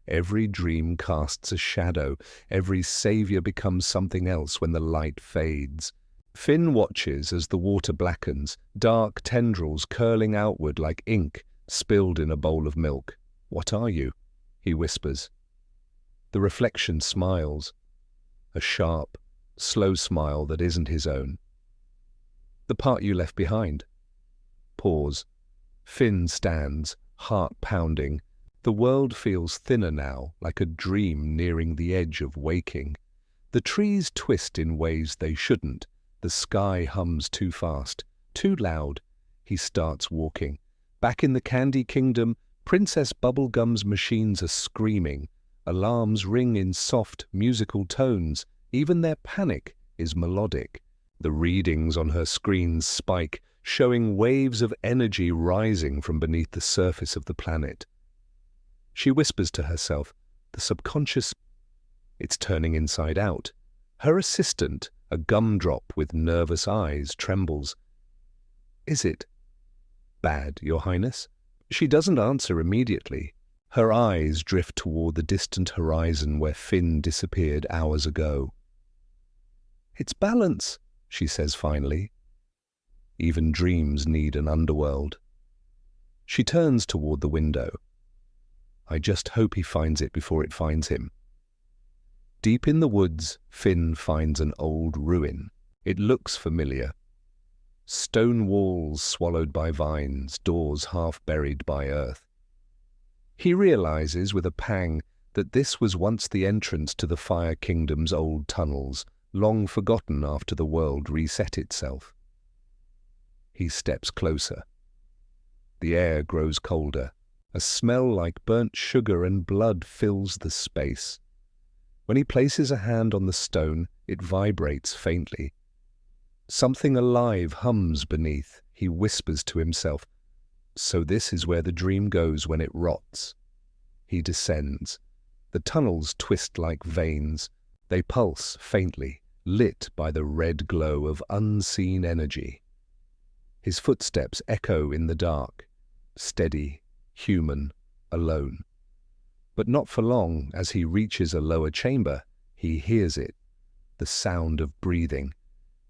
Every dream casts a shadow, every savior becomes something else when the light fades. Finn watches as the water blackens, dark tendrils curling outward like ink spilled in a bowl of milk. "What are you?" he whispers. The reflection smiles, a sharp, slow smile that isn't his own. "The part you left behind." Pause. Finn stands, heart pounding. The world feels thinner now, like a dream nearing the edge of waking. The trees twist in ways they shouldn't. The sky hums too fast, too loud. He starts walking. Back in the Candy Kingdom, Princess Bubblegum's machines are screaming. Alarms ring in soft, musical tones. Even their panic is melodic. The readings on her screens spike, showing waves of energy rising from beneath the surface of the planet. She whispers to herself, the subconscious, it's turning inside out. Her assistant, a gumdrop with nervous eyes, trembles. "Is it bad, Your Highness?" She doesn't answer immediately. Her eyes drift toward the distant horizon where Finn disappeared hours ago. "It's balance," she says finally. Even dreams need an underworld. She turns toward the window. I just hope he finds it before it finds him. Deep in the woods, Finn finds an old ruin. It looks familiar. Stone walls swallowed by vines, doors half buried by earth. He realizes with a pang that this was once the entrance to the Fire Kingdom's old tunnels, long forgotten after the world reset itself. He steps closer. The air grows colder. A smell like burnt sugar and blood fills the space. When he places a hand on the stone, it vibrates faintly. Something alive hums beneath. He whispers to himself, "So this is where the dream goes when it rots." He descends. The tunnels twist like veins. They pulse faintly, lit by the red glow of unseen energy. His footsteps echo in the dark, steady, human, alone. But not for long. As he reaches a lower chamber, he hears it, the sound of breathing,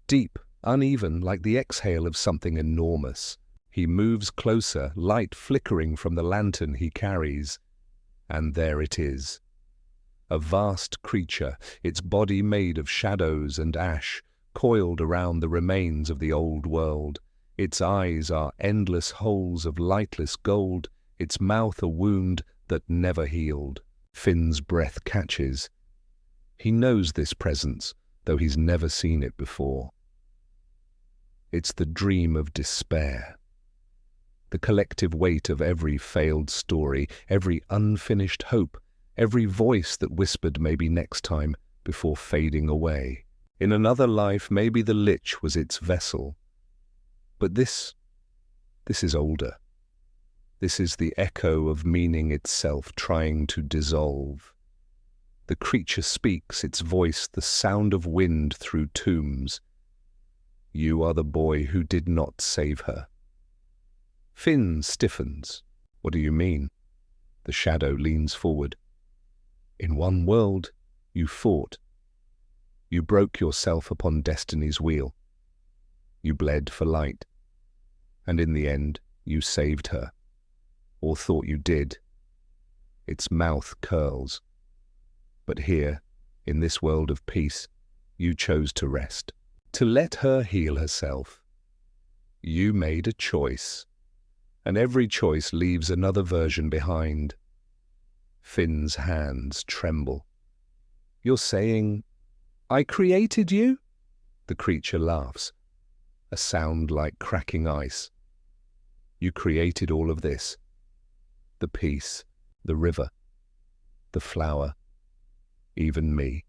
deep, uneven, like the exhale of something enormous. He moves closer, light flickering from the lantern he carries, and there it is. A vast creature, its body made of shadows and ash, coiled around the remains of the old world. Its eyes are endless holes of lightless gold, its mouth a wound that never healed. Finn's breath catches. He knows this presence, though he's never seen it before. It's the dream of despair. The collective weight of every failed story, every unfinished hope, every voice that whispered maybe next time before fading away. In another life, maybe the lich was its vessel. But this is older. This is the echo of meaning itself trying to dissolve. The creature speaks, its voice the sound of wind through tombs. You are the boy who did not save her. Finn stiffens. What do you mean? The shadow leans forward. In one world, you fought. You broke yourself upon destiny's wheel. You bled for light. And in the end, you saved her. Or thought you did. Its mouth curls. But here, in this world of peace, you chose to rest, to let her heal herself. You made a choice, and every choice leaves another version behind. Finn's hands tremble. You're saying I created you? The creature laughs, a sound like cracking ice. You created all of this. The peace, the river, the flower, even me.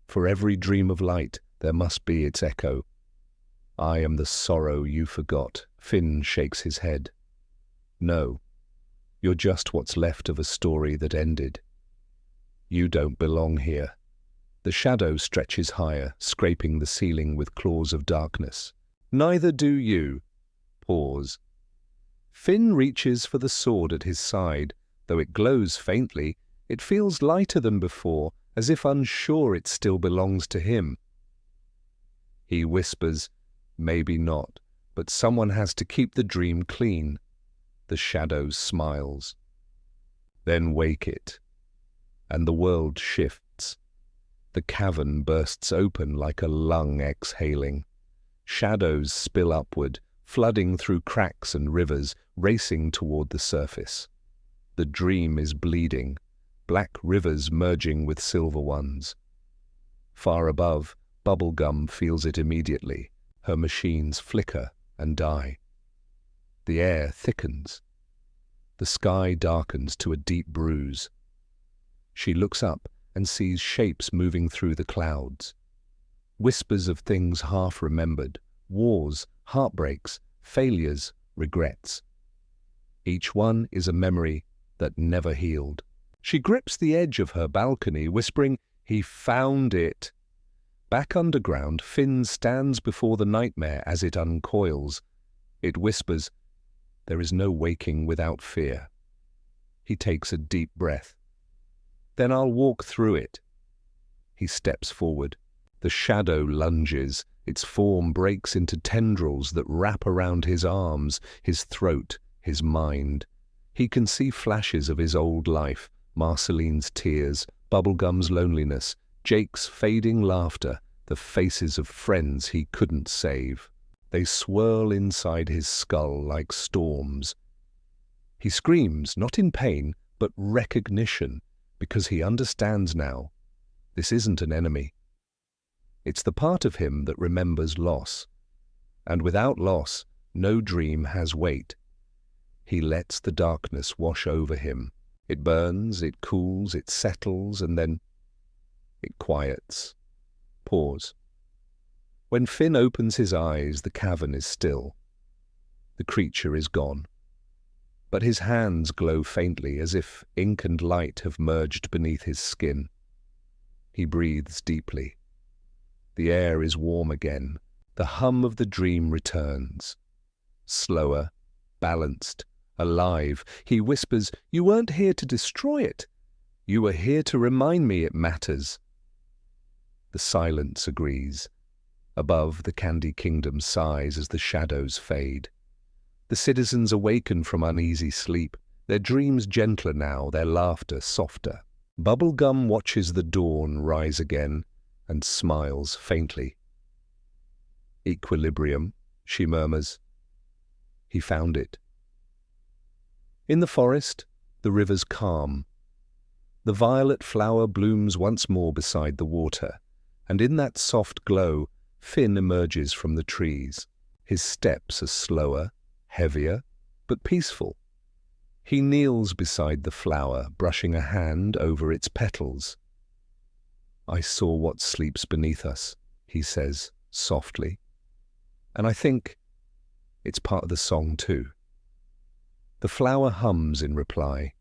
For every dream of light, there must be its echo. I am the sorrow you forgot. Finn shakes his head. No, you're just what's left of a story that ended. You don't belong here. The shadow stretches higher, scraping the ceiling with claws of darkness. Neither do you. Pause. Finn reaches for the sword at his side. Though it glows faintly, it feels lighter than before, as if unsure it still belongs to him. He whispers, maybe not, but someone has to keep the dream clean. The shadow smiles. Then wake it, and the world shifts. The cavern bursts open like a lung exhaling. Shadows spill upward, flooding through cracks and rivers, racing toward the surface. The dream is bleeding, black rivers merging with silver ones. Far above, Bubblegum feels it immediately. Her machines flicker and die. The air thickens. The sky darkens to a deep bruise. She looks up and sees shapes moving through the clouds. Whispers of things half remembered, wars, heartbreaks, failures, regrets. Each one is a memory that never healed. She grips the edge of her balcony, whispering, "He found it." Back underground, Finn stands before the nightmare as it uncoils. It whispers, "There is no waking without fear." He takes a deep breath. "Then I'll walk through it." He steps forward. The shadow lunges. Its form breaks into tendrils that wrap around his arms, his throat, his mind. He can see flashes of his old life, Marceline's tears, Bubblegum's loneliness, Jake's fading laughter, the faces of friends he couldn't save. They swirl inside his skull like storms. He screams, not in pain, but recognition, because he understands now. This isn't an enemy. It's the part of him that remembers loss. And without loss, no dream has weight. He lets the darkness wash over him. It burns, it cools, it settles, and then it quiets. Pause. When Finn opens his eyes, the cavern is still. The creature is gone. But his hands glow faintly, as if ink and light have merged beneath his skin. He breathes deeply. The air is warm again. The hum of the dream returns. Slower, balanced, alive. He whispers, "You weren't here to destroy it. You were here to remind me it matters." The silence agrees. Above, the Candy Kingdom sighs as the shadows fade. The citizens awaken from uneasy sleep, their dreams gentler now, their laughter softer. Bubblegum watches the dawn rise again and smiles faintly. "Equilibrium," she murmurs. He found it. In the forest, the river's calm. The violet flower blooms once more beside the water, and in that soft glow, Finn emerges from the trees. His steps are slower, heavier, but peaceful. He kneels beside the flower, brushing a hand over its petals. "I saw what sleeps beneath us," he says softly. "And I think it's part of the song too." The flower hums in reply,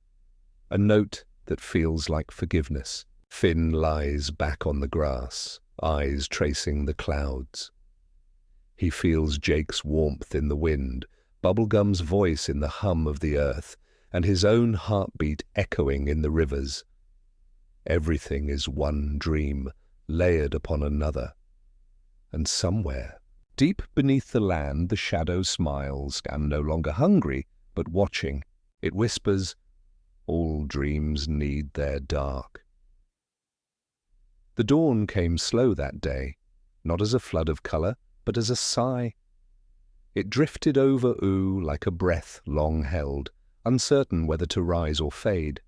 a note that feels like forgiveness. Finn lies back on the grass, eyes tracing the clouds. He feels Jake's warmth in the wind, Bubblegum's voice in the hum of the earth, and his own heartbeat echoing in the rivers. Everything is one dream, layered upon another. And somewhere, deep beneath the land, the shadow smiles, and no longer hungry, but watching. It whispers, "All dreams need their dark." The dawn came slow that day, not as a flood of color, but as a sigh. It drifted over Ooo like a breath long held, uncertain whether to rise or fade.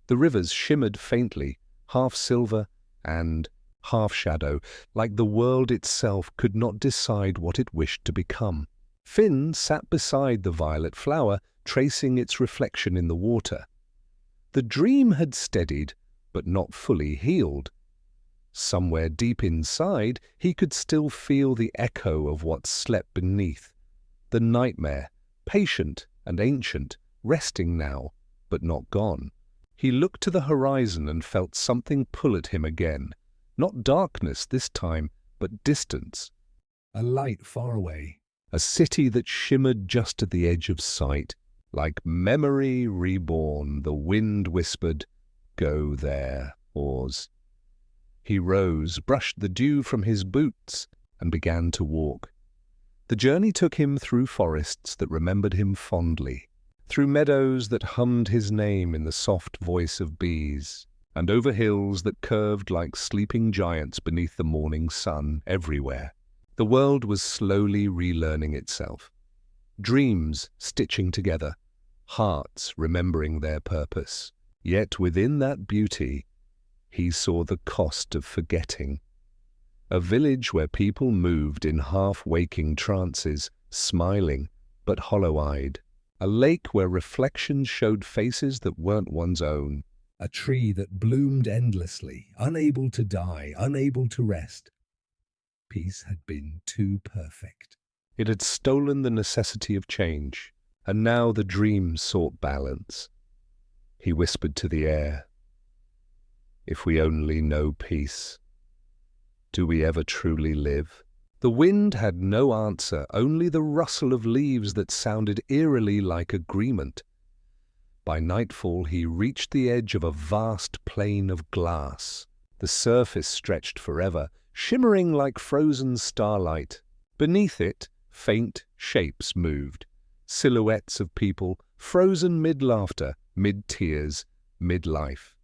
The rivers shimmered faintly, half silver and half-shadow, like the world itself could not decide what it wished to become. Finn sat beside the violet flower, tracing its reflection in the water. The dream had steadied, but not fully healed. Somewhere deep inside, he could still feel the echo of what slept beneath. The nightmare, patient and ancient, resting now, but not gone. He looked to the horizon and felt something pull at him again. Not darkness this time, but distance. A light far away. A city that shimmered just at the edge of sight. Like memory reborn, the wind whispered, "Go there, Oz." He rose, brushed the dew from his boots, and began to walk. The journey took him through forests that remembered him fondly, through meadows that hummed his name in the soft voice of bees, and over hills that curved like sleeping giants beneath the morning sun everywhere. The world was slowly relearning itself. Dreams stitching together, hearts remembering their purpose. Yet within that beauty, he saw the cost of forgetting. A village where people moved in half-waking trances, smiling but hollow-eyed. A lake where reflections showed faces that weren't one's own. A tree that bloomed endlessly, unable to die, unable to rest. Peace had been too perfect. It had stolen the necessity of change, and now the dream sought balance. He whispered to the air, "If we only know peace, do we ever truly live?" The wind had no answer, only the rustle of leaves that sounded eerily like agreement. By nightfall he reached the edge of a vast plain of glass. The surface stretched forever, shimmering like frozen starlight. Beneath it, faint shapes moved, silhouettes of people, frozen mid-laughter, mid-tears, mid-life.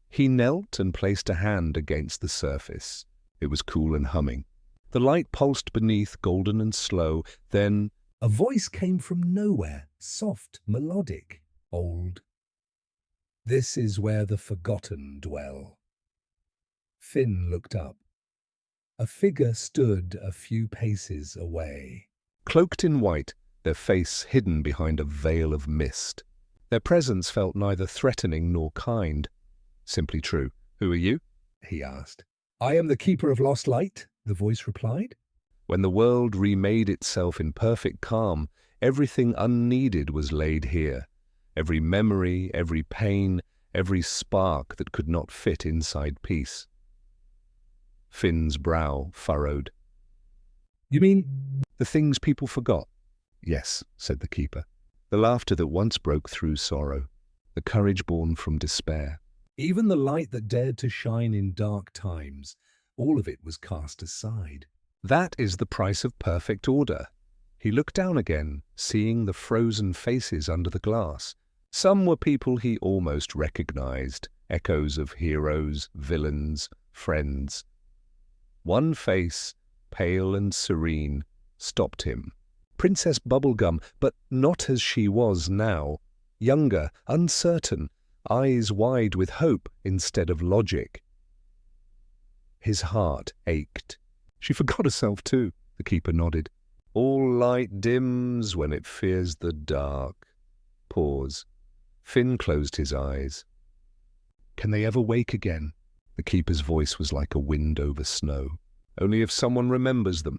He knelt and placed a hand against the surface. It was cool and humming. The light pulsed beneath, golden and slow. Then a voice came from nowhere, soft, melodic, old. "This is where the forgotten dwell." Finn looked up. A figure stood a few paces away. Cloaked in white, their face hidden behind a veil of mist. Their presence felt neither threatening nor kind. Simply true. "Who are you?" he asked. "I am the Keeper of Lost Light," the voice replied. When the world remade itself in perfect calm, everything unneeded was laid here. Every memory, every pain, every spark that could not fit inside peace. Finn's brow furrowed. "You mean—" "The things people forgot." "Yes," said the keeper. The laughter that once broke through sorrow, the courage born from despair. Even the light that dared to shine in dark times, all of it was cast aside. That is the price of perfect order. He looked down again, seeing the frozen faces under the glass. Some were people he almost recognized, echoes of heroes, villains, friends. One face, pale and serene, stopped him. Princess Bubblegum, but not as she was now. Younger, uncertain, eyes wide with hope instead of logic. His heart ached. She forgot herself too, the keeper nodded. "All light dims when it fears the dark." Pause. Finn closed his eyes. "Can they ever wake again?" The keeper's voice was like a wind over snow. "Only if someone remembers them."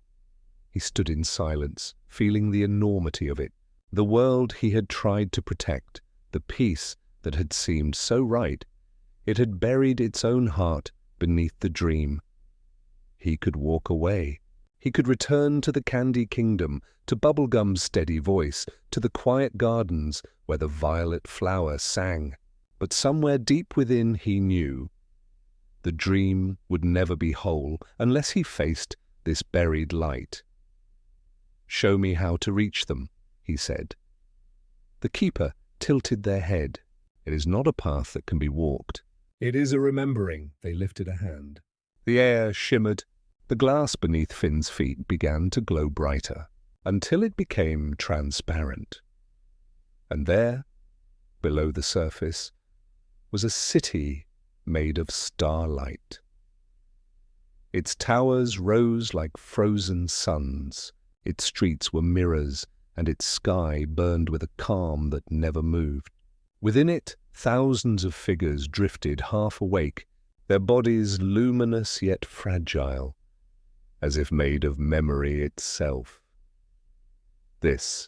He stood in silence, feeling the enormity of it. The world he had tried to protect, the peace that had seemed so right. It had buried its own heart beneath the dream. He could walk away. He could return to the Candy Kingdom, to Bubblegum's steady voice, to the quiet gardens where the violet flower sang. But somewhere deep within he knew the dream would never be whole unless he faced this buried light. "Show me how to reach them," he said. The keeper tilted their head. "It is not a path that can be walked." "It is a remembering." They lifted a hand. The air shimmered. The glass beneath Finn's feet began to glow brighter, until it became transparent. And there, below the surface, was a city made of starlight. Its towers rose like frozen suns, its streets were mirrors, and its sky burned with a calm that never moved. Within it, thousands of figures drifted half awake, their bodies luminous yet fragile, as if made of memory itself. "This,"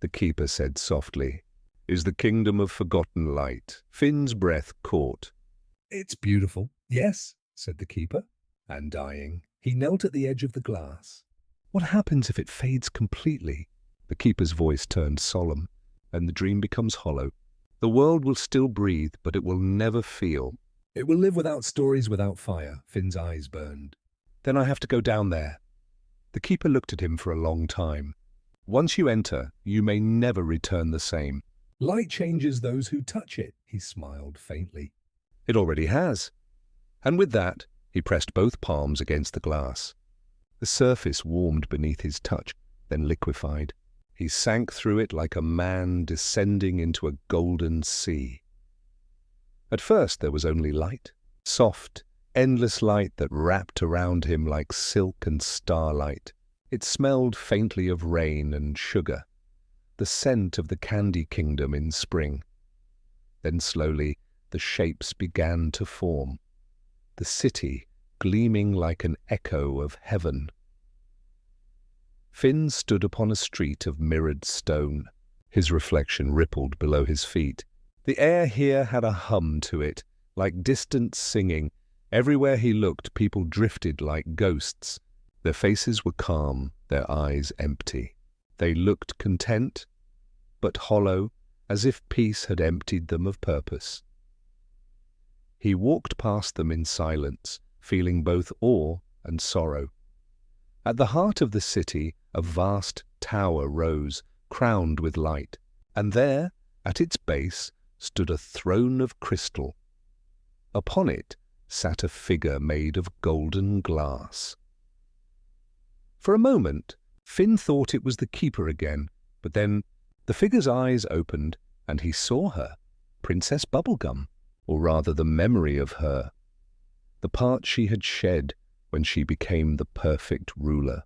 the keeper said softly, "is the kingdom of forgotten light." Finn's breath caught. "It's beautiful, yes," said the keeper. And dying, he knelt at the edge of the glass. "What happens if it fades completely?" The keeper's voice turned solemn, and the dream becomes hollow. "The world will still breathe, but it will never feel." "It will live without stories, without fire." Finn's eyes burned. "Then I have to go down there." The keeper looked at him for a long time. "Once you enter, you may never return the same." "Light changes those who touch it," he smiled faintly. "It already has." And with that, he pressed both palms against the glass. The surface warmed beneath his touch, then liquefied. He sank through it like a man descending into a golden sea. At first there was only light, soft, endless light that wrapped around him like silk and starlight. It smelled faintly of rain and sugar, the scent of the candy kingdom in spring. Then slowly the shapes began to form, the city gleaming like an echo of heaven. Finn stood upon a street of mirrored stone. His reflection rippled below his feet. The air here had a hum to it, like distant singing. Everywhere he looked, people drifted like ghosts. Their faces were calm, their eyes empty. They looked content, but hollow, as if peace had emptied them of purpose. He walked past them in silence, feeling both awe and sorrow. At the heart of the city, a vast tower rose, crowned with light, and there, at its base, stood a throne of crystal. Upon it sat a figure made of golden glass. For a moment, Finn thought it was the keeper again, but then the figure's eyes opened, and he saw her, Princess Bubblegum, or rather the memory of her, the part she had shed when she became the perfect ruler.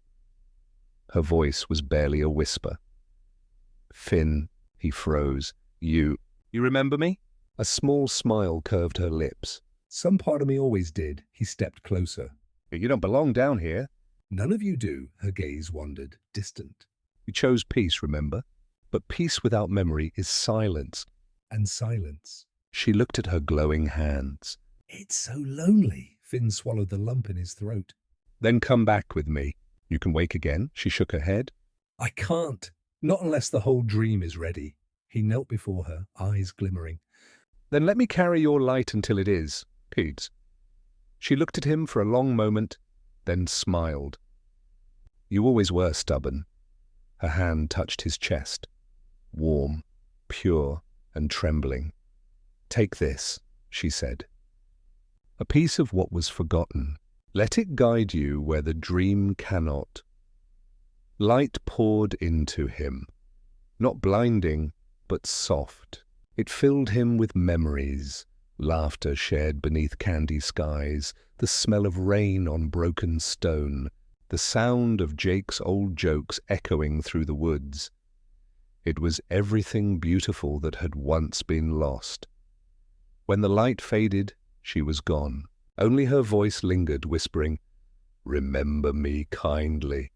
Her voice was barely a whisper. "Finn," he froze, You remember me?" A small smile curved her lips. "Some part of me always did." He stepped closer. "You don't belong down here." "None of you do." Her gaze wandered, distant. "You chose peace, remember? But peace without memory is silence." And silence. She looked at her glowing hands. "It's so lonely." Finn swallowed the lump in his throat. "Then come back with me. You can wake again." She shook her head. "I can't. Not unless the whole dream is ready." He knelt before her, eyes glimmering. "Then let me carry your light until it is, Pete." She looked at him for a long moment, then smiled. "You always were stubborn." Her hand touched his chest, warm, pure, and trembling. "Take this," she said. "A piece of what was forgotten. Let it guide you where the dream cannot." Light poured into him, not blinding, but soft. It filled him with memories, laughter shared beneath candy skies, the smell of rain on broken stone, the sound of Jake's old jokes echoing through the woods. It was everything beautiful that had once been lost. When the light faded, she was gone. Only her voice lingered, whispering, "Remember me kindly."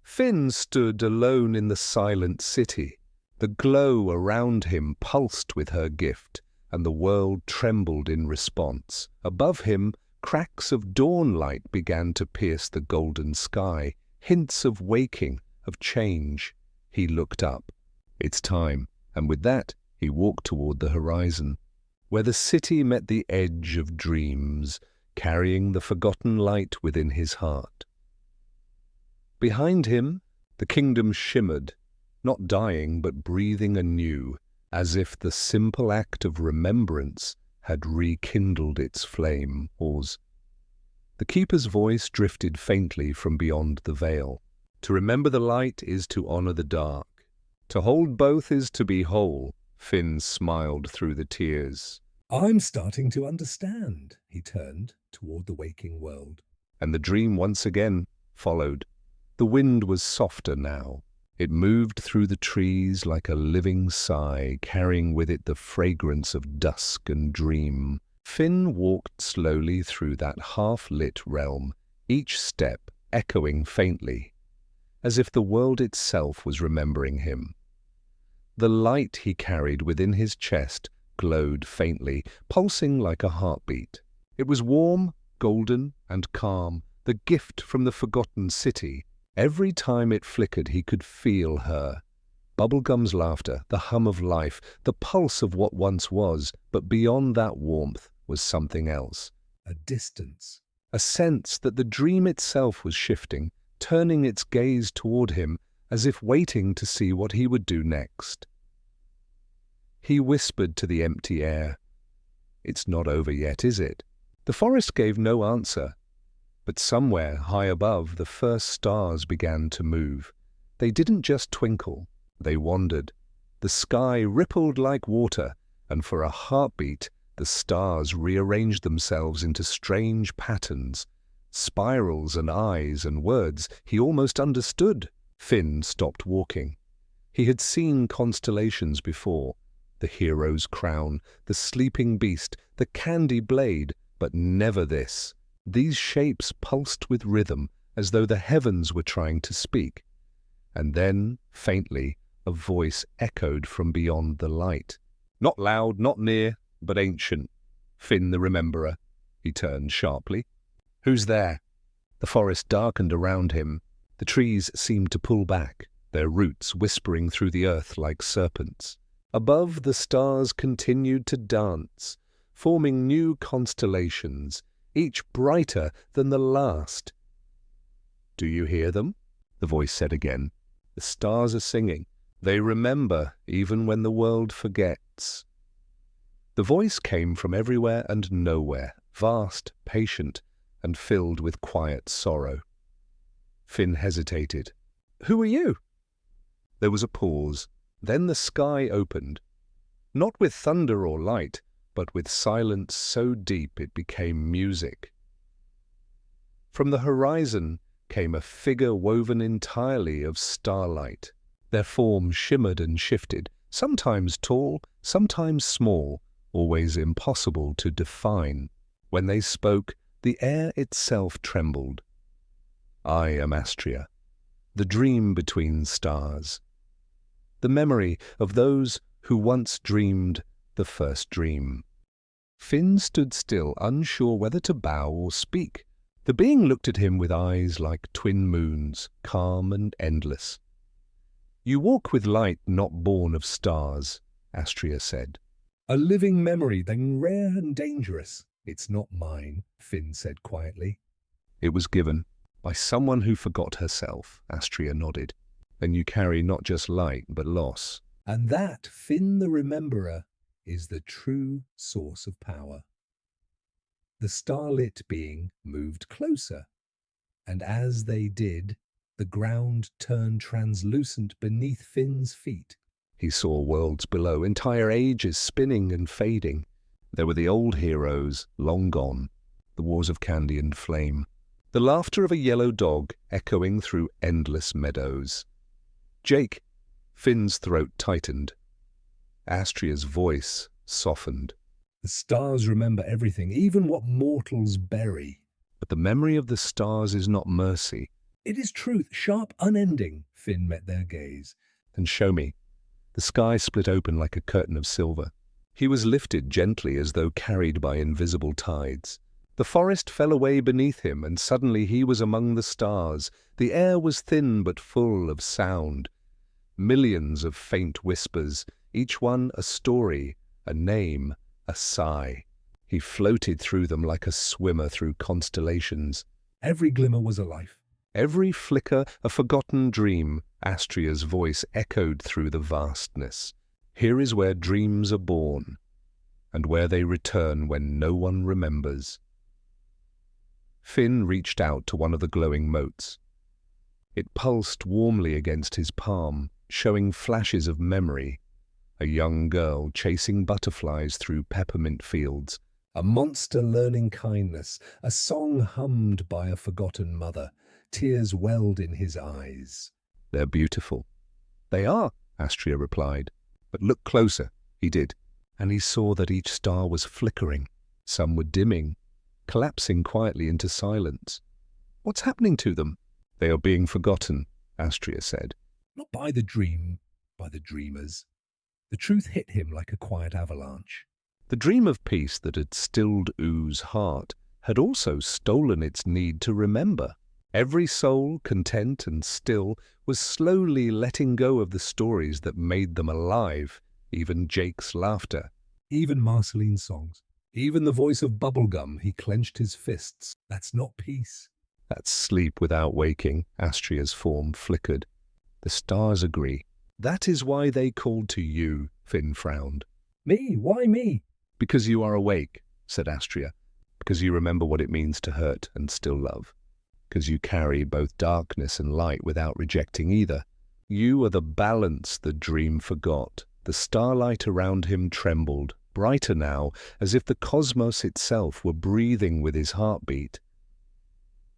Finn stood alone in the silent city. The glow around him pulsed with her gift, and the world trembled in response. Above him, cracks of dawn light began to pierce the golden sky, hints of waking, of change. He looked up. It's time, and with that, he walked toward the horizon, where the city met the edge of dreams, carrying the forgotten light within his heart. Behind him, the kingdom shimmered, not dying but breathing anew, as if the simple act of remembrance had rekindled its flame. Pause. The keeper's voice drifted faintly from beyond the veil. "To remember the light is to honor the dark. To hold both is to be whole." Finn smiled through the tears. "I'm starting to understand." He turned toward the waking world. And the dream once again followed. The wind was softer now. It moved through the trees like a living sigh, carrying with it the fragrance of dusk and dream. Finn walked slowly through that half-lit realm, each step echoing faintly, as if the world itself was remembering him. The light he carried within his chest glowed faintly, pulsing like a heartbeat. It was warm, golden, and calm, the gift from the forgotten city. Every time it flickered, he could feel her. Bubblegum's laughter, the hum of life, the pulse of what once was, but beyond that warmth was something else. A distance. A sense that the dream itself was shifting, turning its gaze toward him, as if waiting to see what he would do next. He whispered to the empty air, "It's not over yet, is it?" The forest gave no answer. But somewhere high above, the first stars began to move. They didn't just twinkle, they wandered. The sky rippled like water, and for a heartbeat, the stars rearranged themselves into strange patterns, spirals and eyes and words he almost understood. Finn stopped walking. He had seen constellations before, the hero's crown, the sleeping beast, the candy blade, but never this. These shapes pulsed with rhythm, as though the heavens were trying to speak. And then, faintly, a voice echoed from beyond the light. Not loud, not near, but ancient. Finn the Rememberer. He turned sharply. "Who's there?" The forest darkened around him. The trees seemed to pull back, their roots whispering through the earth like serpents. Above, the stars continued to dance, forming new constellations, each brighter than the last. "Do you hear them?" the voice said again. "The stars are singing. They remember even when the world forgets." The voice came from everywhere and nowhere, vast, patient, and filled with quiet sorrow. Finn hesitated. "Who are you?" There was a pause. Then the sky opened. Not with thunder or light, but with silence so deep it became music. From the horizon came a figure woven entirely of starlight. Their form shimmered and shifted, sometimes tall, sometimes small, always impossible to define. When they spoke, the air itself trembled. "I am Astria, the dream between stars, the memory of those who once dreamed the first dream." Finn stood still, unsure whether to bow or speak. The being looked at him with eyes like twin moons, calm and endless. "You walk with light not born of stars," Astria said. "A living memory, then rare and dangerous. It's not mine," Finn said quietly. "It was given by someone who forgot herself," Astria nodded. "And you carry not just light, but loss." "And that, Finn the Rememberer, is the true source of power." The starlit being moved closer, and as they did, the ground turned translucent beneath Finn's feet. He saw worlds below, entire ages spinning and fading. There were the old heroes, long gone, the wars of candy and flame, the laughter of a yellow dog echoing through endless meadows. "Jake!" Finn's throat tightened. Astria's voice softened. "The stars remember everything, even what mortals bury." "But the memory of the stars is not mercy." "It is truth, sharp, unending." Finn met their gaze. "Then show me." The sky split open like a curtain of silver. He was lifted gently as though carried by invisible tides. The forest fell away beneath him, and suddenly he was among the stars. The air was thin but full of sound. Millions of faint whispers, each one a story, a name, a sigh. He floated through them like a swimmer through constellations. Every glimmer was a life. Every flicker a forgotten dream. Astria's voice echoed through the vastness. "Here is where dreams are born, and where they return when no one remembers." Finn reached out to one of the glowing motes. It pulsed warmly against his palm, showing flashes of memory. A young girl chasing butterflies through peppermint fields, A monster learning kindness, a song hummed by a forgotten mother. Tears welled in his eyes. They're beautiful. They are, Astria replied. But look closer, he did, and he saw that each star was flickering. Some were dimming, collapsing quietly into silence. What's happening to them? They are being forgotten, Astria said. Not by the dream, by the dreamers. The truth hit him like a quiet avalanche. The dream of peace that had stilled Oo's heart had also stolen its need to remember. Every soul, content and still, was slowly letting go of the stories that made them alive, even Jake's laughter. Even Marceline's songs. Even the voice of bubblegum. He clenched his fists. That's not peace. That's sleep without waking, Astria's form flickered. The stars agree. That is why they called to you, Finn frowned. Me? Why me? Because you are awake, said Astria. Because you remember what it means to hurt and still love. Because you carry both darkness and light without rejecting either. You are the balance the dream forgot. The starlight around him trembled, brighter now, as if the cosmos itself were breathing with his heartbeat.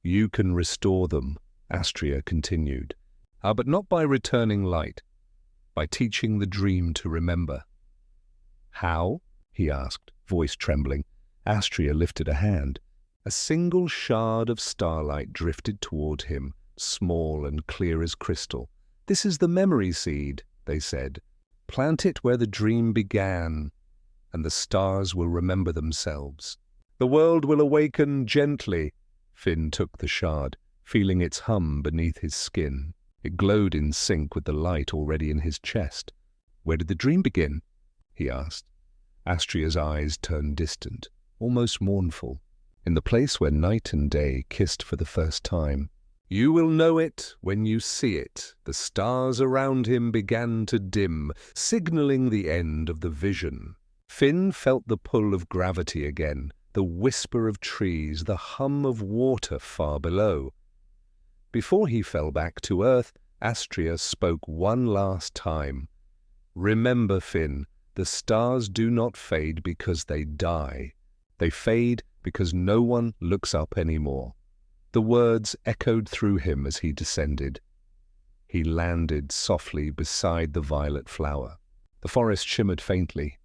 You can restore them, Astria continued. But not by returning light, by teaching the dream to remember. How? He asked, voice trembling. Astria lifted a hand. A single shard of starlight drifted toward him, small and clear as crystal. This is the memory seed, they said. Plant it where the dream began, and the stars will remember themselves. The world will awaken gently. Finn took the shard, feeling its hum beneath his skin. It glowed in sync with the light already in his chest. Where did the dream begin? He asked. Astria's eyes turned distant, almost mournful, in the place where night and day kissed for the first time. You will know it when you see it. The stars around him began to dim, signaling the end of the vision. Finn felt the pull of gravity again, the whisper of trees, the hum of water far below. Before he fell back to earth, Astria spoke one last time. Remember, Finn, the stars do not fade because they die. They fade because no one looks up anymore. The words echoed through him as he descended. He landed softly beside the violet flower. The forest shimmered faintly,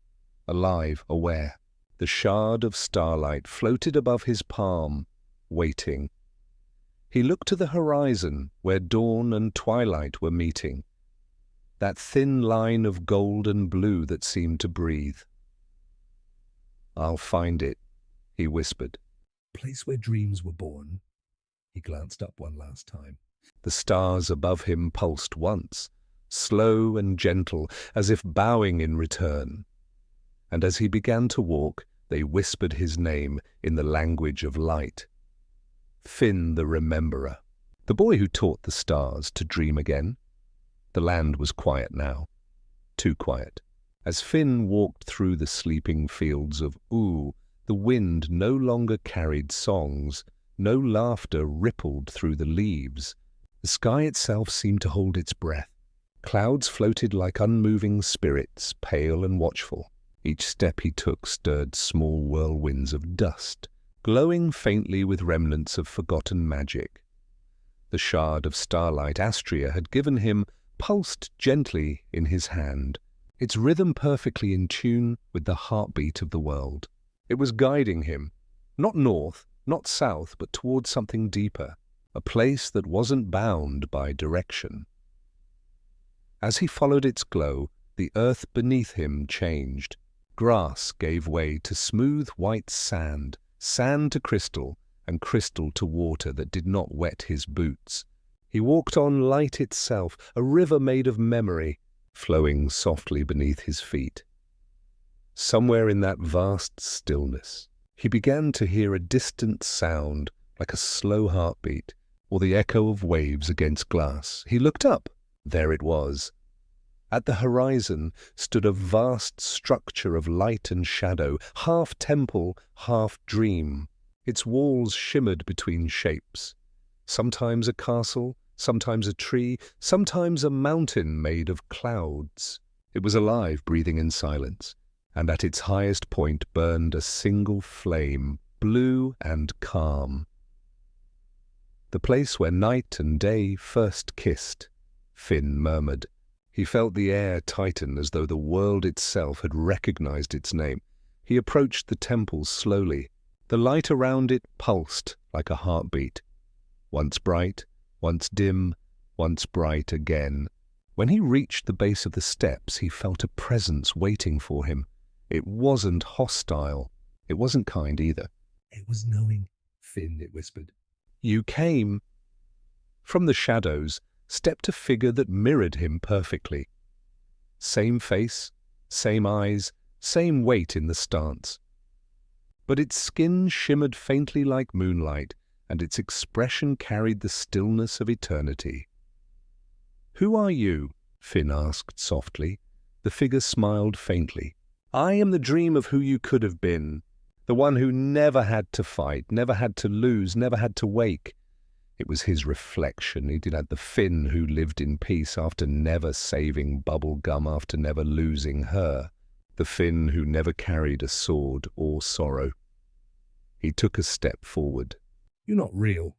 alive, aware. The shard of starlight floated above his palm, waiting. He looked to the horizon where dawn and twilight were meeting. That thin line of gold and blue that seemed to breathe. I'll find it, he whispered. Place where dreams were born. He glanced up one last time. The stars above him pulsed once, slow and gentle, as if bowing in return. And as he began to walk, they whispered his name in the language of light. Finn the Rememberer, the boy who taught the stars to dream again. The land was quiet now, too quiet. As Finn walked through the sleeping fields of Ooo, the wind no longer carried songs, no laughter rippled through the leaves. The sky itself seemed to hold its breath. Clouds floated like unmoving spirits, pale and watchful. Each step he took stirred small whirlwinds of dust, glowing faintly with remnants of forgotten magic. The shard of starlight Astria had given him pulsed gently in his hand, its rhythm perfectly in tune with the heartbeat of the world. It was guiding him, not north, not south, but towards something deeper, a place that wasn't bound by direction. As he followed its glow, the earth beneath him changed. Grass gave way to smooth white sand, sand to crystal, and crystal to water that did not wet his boots. He walked on light itself, a river made of memory, flowing softly beneath his feet. Somewhere in that vast stillness, he began to hear a distant sound, like a slow heartbeat, or the echo of waves against glass. He looked up. There it was. At the horizon stood a vast structure of light and shadow, half temple, half dream. Its walls shimmered between shapes. Sometimes a castle, sometimes a tree, sometimes a mountain made of clouds. It was alive, breathing in silence. and at its highest point burned a single flame, blue and calm. "The place where night and day first kissed," Finn murmured. He felt the air tighten as though the world itself had recognized its name. He approached the temple slowly. The light around it pulsed like a heartbeat. Once bright, once dim, once bright again. When he reached the base of the steps, he felt a presence waiting for him. It wasn't hostile. It wasn't kind either. "It was knowing," Finn, it whispered. "You came." From the shadows stepped a figure that mirrored him perfectly. Same face, same eyes, same weight in the stance. But its skin shimmered faintly like moonlight, and its expression carried the stillness of eternity. "Who are you?" Finn asked softly. The figure smiled faintly. "I am the dream of who you could have been, the one who never had to fight, never had to lose, never had to wake." It was his reflection. He did have the Finn who lived in peace after never saving bubble gum, after never losing her. The Finn who never carried a sword or sorrow. He took a step forward. "You're not real."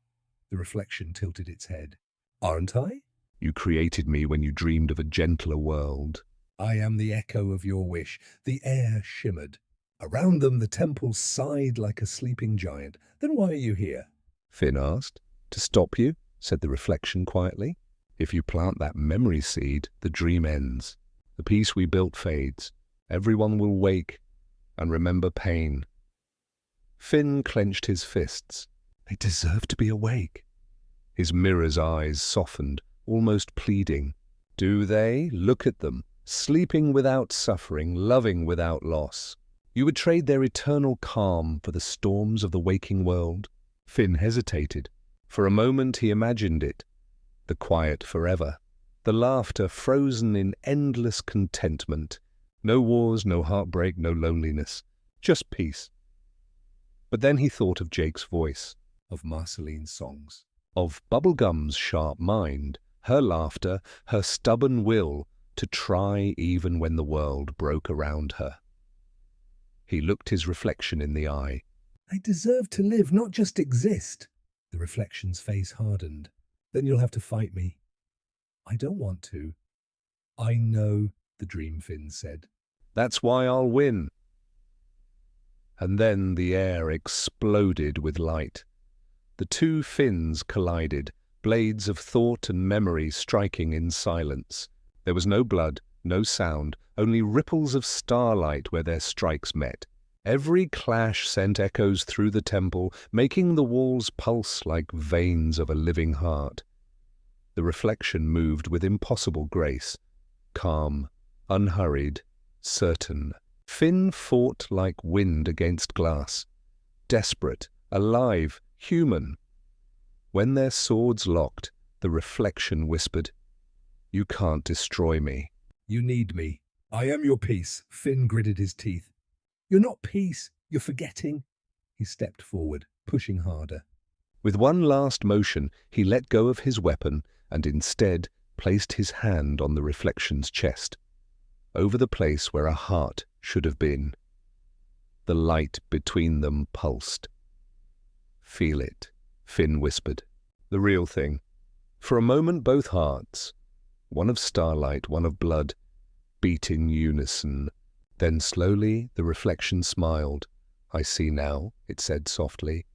The reflection tilted its head. "Aren't I?" "You created me when you dreamed of a gentler world." "I am the echo of your wish." The air shimmered. Around them the temple sighed like a sleeping giant. "Then why are you here?" Finn asked. "To stop you," said the reflection quietly. "If you plant that memory seed, the dream ends. The peace we built fades. Everyone will wake and remember pain." Finn clenched his fists. They deserve to be awake. His mirror's eyes softened, almost pleading. Do they? Look at them, sleeping without suffering, loving without loss. You would trade their eternal calm for the storms of the waking world? Finn hesitated. For a moment he imagined it. The quiet forever. The laughter frozen in endless contentment. No wars, no heartbreak, no loneliness. Just peace. But then he thought of Jake's voice, Of Marceline's songs, of Bubblegum's sharp mind, her laughter, her stubborn will to try even when the world broke around her. He looked his reflection in the eye. "I deserve to live, not just exist." The reflection's face hardened. "Then you'll have to fight me." "I don't want to." "I know," the dream Finn said. That's why I'll win. And then the air exploded with light. The two Finns collided, blades of thought and memory striking in silence. There was no blood, no sound, only ripples of starlight where their strikes met. Every clash sent echoes through the temple, making the walls pulse like veins of a living heart. The reflection moved with impossible grace, calm, unhurried, certain. Finn fought like wind against glass, desperate, alive, human. When their swords locked, the reflection whispered, "You can't destroy me." "You need me. I am your peace." Finn gritted his teeth. "You're not peace. You're forgetting." He stepped forward, pushing harder. With one last motion, he let go of his weapon and instead placed his hand on the reflection's chest, over the place where a heart should have been. The light between them pulsed. "Feel it," Finn whispered. "The real thing." For a moment both hearts, one of starlight, one of blood, beat in unison. Then slowly the reflection smiled. "I see now," it said softly.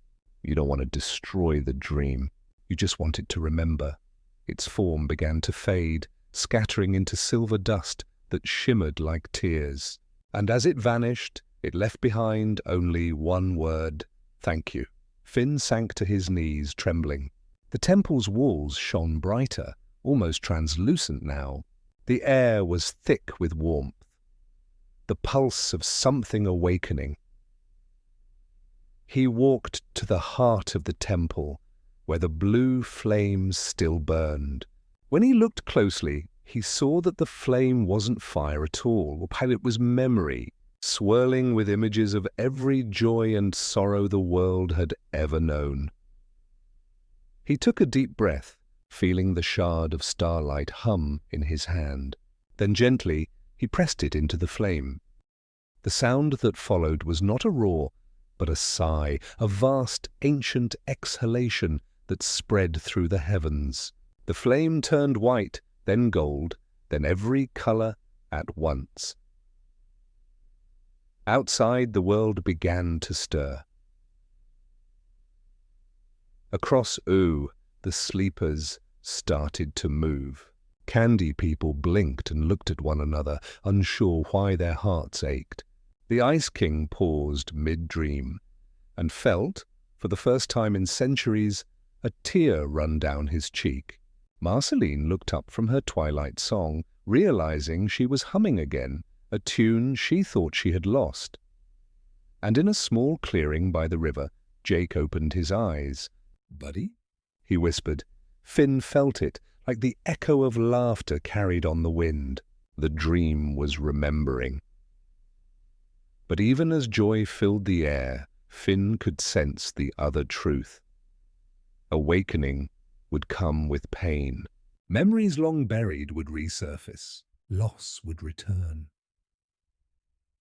"You don't want to destroy the dream. You just want it to remember." Its form began to fade, scattering into silver dust that shimmered like tears. And as it vanished, it left behind only one word: "Thank you." Finn sank to his knees, trembling. The temple's walls shone brighter, almost translucent now. The air was thick with warmth, the pulse of something awakening. He walked to the heart of the temple, where the blue flames still burned. When he looked closely, he saw that the flame wasn't fire at all, but it was memory, swirling with images of every joy and sorrow the world had ever known. He took a deep breath, feeling the shard of starlight hum in his hand. Then gently he pressed it into the flame. The sound that followed was not a roar, but a sigh, a vast, ancient exhalation that spread through the heavens. The flame turned white, then gold, then every color at once. Outside, the world began to stir. Across Ooo, the sleepers started to move. Candy people blinked and looked at one another, unsure why their hearts ached. The Ice King paused mid-dream and felt, for the first time in centuries, a tear run down his cheek. Marceline looked up from her twilight song, realizing she was humming again, a tune she thought she had lost. And in a small clearing by the river, Jake opened his eyes. "Buddy?" he whispered. Finn felt it, like the echo of laughter carried on the wind. The dream was remembering. But even as joy filled the air, Finn could sense the other truth. Awakening would come with pain. Memories long buried would resurface. Loss would return.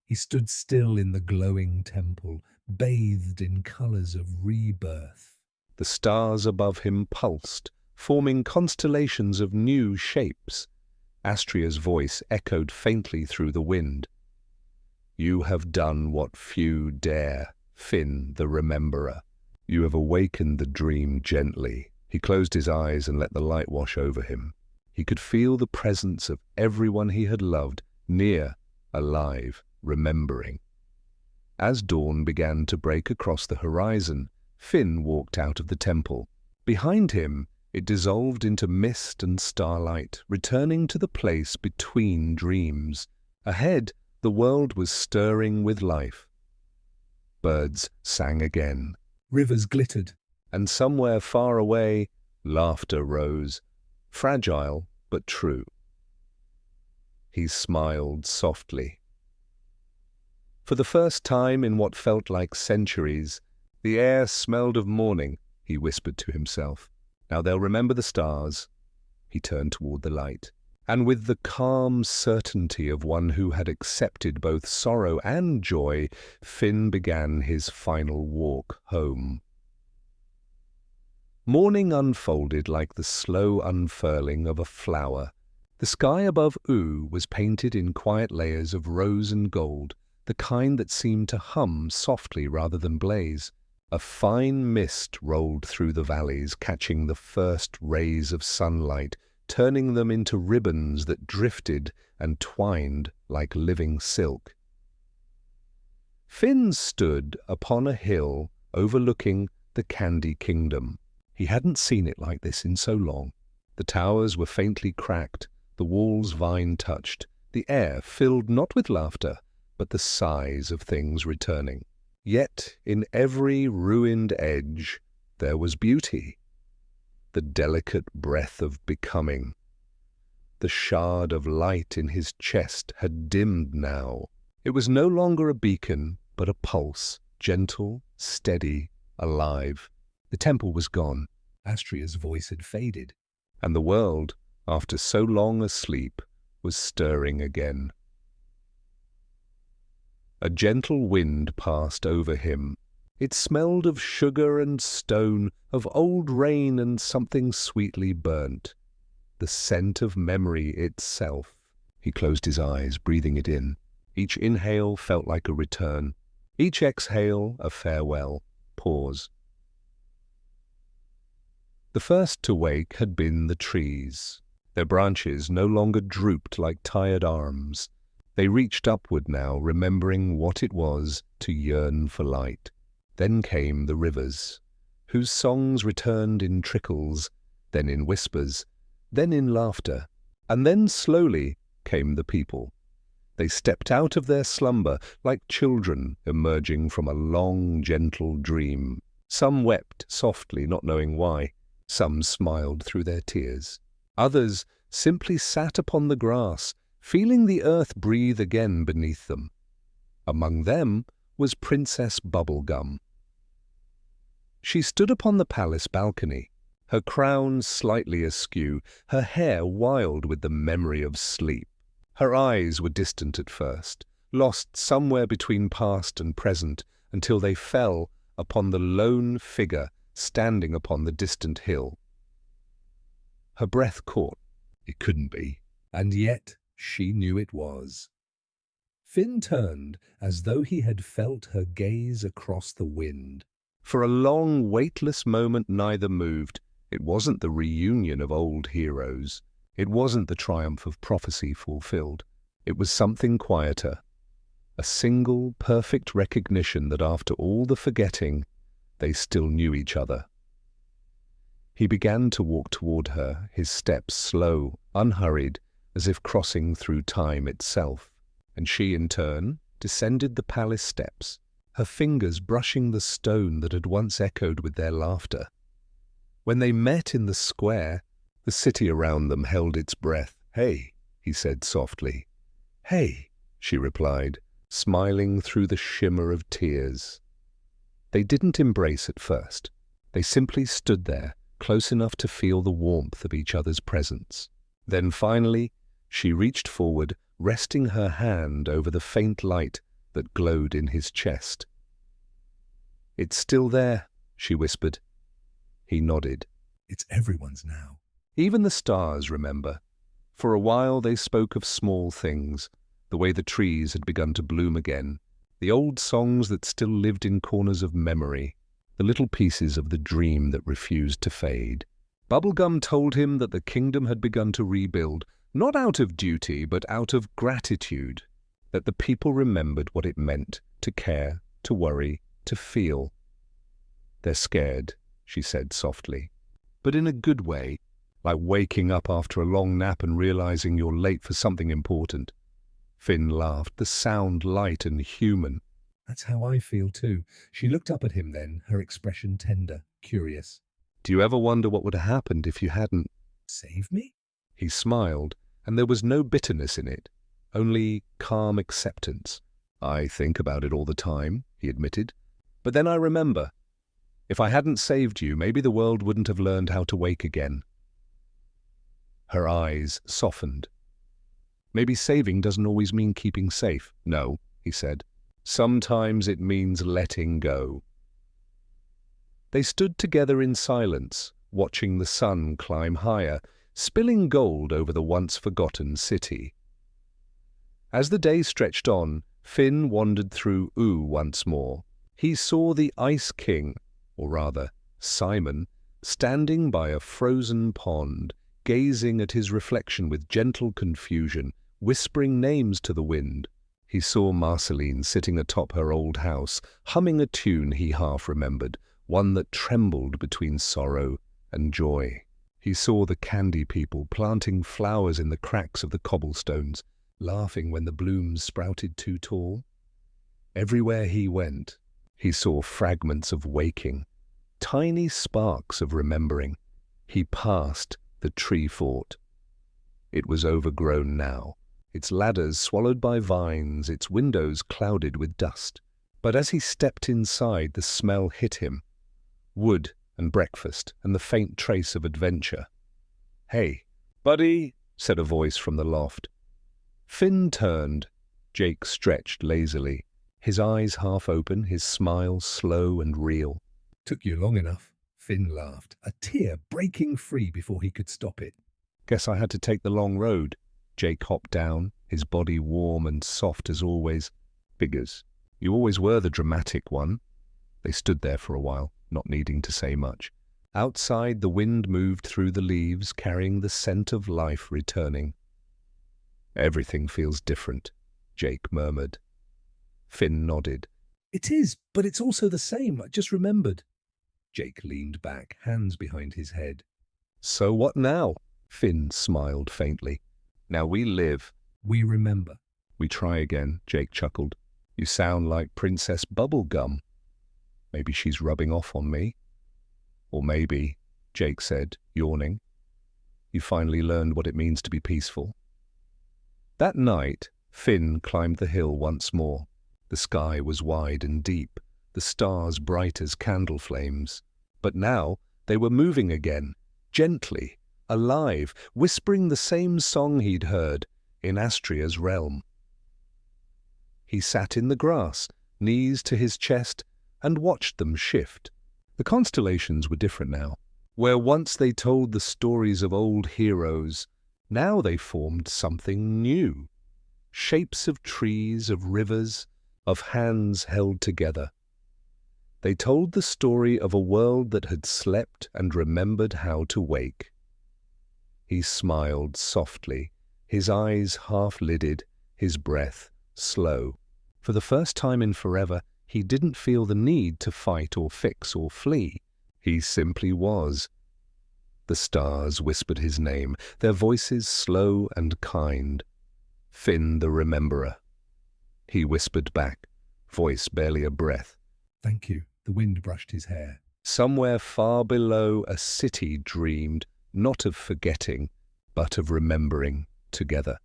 He stood still in the glowing temple, bathed in colors of rebirth. The stars above him pulsed, forming constellations of new shapes. Astria's voice echoed faintly through the wind. "You have done what few dare, Finn the Rememberer. You have awakened the dream gently." He closed his eyes and let the light wash over him. He could feel the presence of everyone he had loved, near, alive, remembering. As dawn began to break across the horizon, Finn walked out of the temple. Behind him, it dissolved into mist and starlight, returning to the place between dreams. Ahead, the world was stirring with life. Birds sang again. Rivers glittered. And somewhere far away, laughter rose, fragile but true. He smiled softly. For the first time in what felt like centuries, the air smelled of morning, he whispered to himself. Now they'll remember the stars. He turned toward the light. And with the calm certainty of one who had accepted both sorrow and joy, Finn began his final walk home. Morning unfolded like the slow unfurling of a flower. The sky above Ooo was painted in quiet layers of rose and gold, the kind that seemed to hum softly rather than blaze. A fine mist rolled through the valleys, catching the first rays of sunlight, turning them into ribbons that drifted and twined like living silk. Finn stood upon a hill overlooking the Candy Kingdom. He hadn't seen it like this in so long. The towers were faintly cracked, the walls vine-touched, the air filled not with laughter, but the sighs of things returning. Yet in every ruined edge there was beauty, the delicate breath of becoming. The shard of light in his chest had dimmed now. It was no longer a beacon, but a pulse, gentle, steady, alive. The temple was gone. Astria's voice had faded. And the world, after so long a sleep, was stirring again. A gentle wind passed over him. It smelled of sugar and stone, of old rain and something sweetly burnt. The scent of memory itself. He closed his eyes, breathing it in. Each inhale felt like a return. Each exhale a farewell. Pause. The first to wake had been the trees. Their branches no longer drooped like tired arms. They reached upward now, remembering what it was to yearn for light. Then came the rivers, whose songs returned in trickles, then in whispers, then in laughter, and then slowly came the people. They stepped out of their slumber like children emerging from a long, gentle dream. Some wept softly, not knowing why. Some smiled through their tears. Others simply sat upon the grass, feeling the earth breathe again beneath them. Among them was Princess Bubblegum. She stood upon the palace balcony, her crown slightly askew, her hair wild with the memory of sleep. Her eyes were distant at first, lost somewhere between past and present, until they fell upon the lone figure standing upon the distant hill. Her breath caught. It couldn't be, and yet she knew it was. Finn turned as though he had felt her gaze across the wind. For a long, weightless moment neither moved. It wasn't the reunion of old heroes. It wasn't the triumph of prophecy fulfilled. It was something quieter. A single, perfect recognition that after all the forgetting, they still knew each other. He began to walk toward her, his steps slow, unhurried, as if crossing through time itself. And she, in turn, descended the palace steps, her fingers brushing the stone that had once echoed with their laughter. When they met in the square, the city around them held its breath. "Hey," he said softly. "Hey," she replied, smiling through the shimmer of tears. They didn't embrace at first. They simply stood there, close enough to feel the warmth of each other's presence. Then finally, she reached forward, resting her hand over the faint light that glowed in his chest. "It's still there," she whispered. He nodded. "It's everyone's now." Even the stars remember. For a while they spoke of small things, the way the trees had begun to bloom again, the old songs that still lived in corners of memory, the little pieces of the dream that refused to fade. Bubblegum told him that the kingdom had begun to rebuild, not out of duty, but out of gratitude, that the people remembered what it meant to care, to worry, to feel. "They're scared," she said softly, "but in a good way, like waking up after a long nap and realizing you're late for something important." Finn laughed, the sound light and human. "That's how I feel too." She looked up at him then, her expression tender, curious. "Do you ever wonder what would have happened if you hadn't?" "Saved me?" He smiled, and there was no bitterness in it, only calm acceptance. "I think about it all the time," he admitted. "But then I remember. If I hadn't saved you, maybe the world wouldn't have learned how to wake again." Her eyes softened. "Maybe saving doesn't always mean keeping safe." "No," he said. "Sometimes it means letting go." They stood together in silence, watching the sun climb higher, spilling gold over the once-forgotten city. As the day stretched on, Finn wandered through Ooo once more. He saw the Ice King, or rather, Simon, standing by a frozen pond, gazing at his reflection with gentle confusion, whispering names to the wind. He saw Marceline sitting atop her old house, humming a tune he half remembered, one that trembled between sorrow and joy. He saw the candy people planting flowers in the cracks of the cobblestones, laughing when the blooms sprouted too tall. Everywhere he went, he saw fragments of waking, tiny sparks of remembering. He passed the tree fort. It was overgrown now, its ladders swallowed by vines, its windows clouded with dust. But as he stepped inside, the smell hit him. Wood and breakfast and the faint trace of adventure. "Hey, buddy," said a voice from the loft. Finn turned. Jake stretched lazily, his eyes half open, his smile slow and real. "Took you long enough," Finn laughed, a tear breaking free before he could stop it. "Guess I had to take the long road." Jake hopped down, his body warm and soft as always. "Figures. You always were the dramatic one." They stood there for a while, not needing to say much. Outside, the wind moved through the leaves, carrying the scent of life returning. "Everything feels different," Jake murmured. Finn nodded. "It is, but it's also the same. I just remembered." Jake leaned back, hands behind his head. "So what now?" Finn smiled faintly. "Now we live." "We remember." "We try again," Jake chuckled. "You sound like Princess Bubblegum." "Maybe she's rubbing off on me." "Or maybe," Jake said, yawning, "you finally learned what it means to be peaceful." That night, Finn climbed the hill once more. The sky was wide and deep, the stars bright as candle flames. But now they were moving again, gently, alive, whispering the same song he'd heard in Astria's realm. He sat in the grass, knees to his chest, and watched them shift. The constellations were different now. Where once they told the stories of old heroes, now they formed something new. Shapes of trees, of rivers, of hands held together. They told the story of a world that had slept and remembered how to wake. He smiled softly, his eyes half-lidded, his breath slow. For the first time in forever, he didn't feel the need to fight or fix or flee. He simply was. The stars whispered his name, their voices slow and kind. Finn the Rememberer. He whispered back, voice barely a breath. Thank you. The wind brushed his hair. Somewhere far below a city dreamed, not of forgetting, but of remembering together.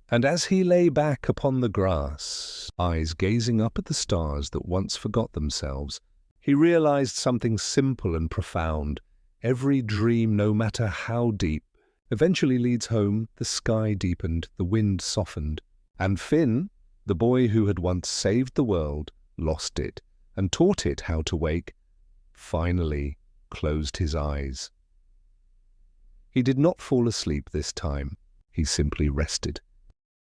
And as he lay back upon the grass, eyes gazing up at the stars that once forgot themselves, he realized something simple and profound. Every dream, no matter how deep, eventually leads home. The sky deepened, the wind softened, and Finn, the boy who had once saved the world, lost it, and taught it how to wake, finally closed his eyes. He did not fall asleep this time. He simply rested.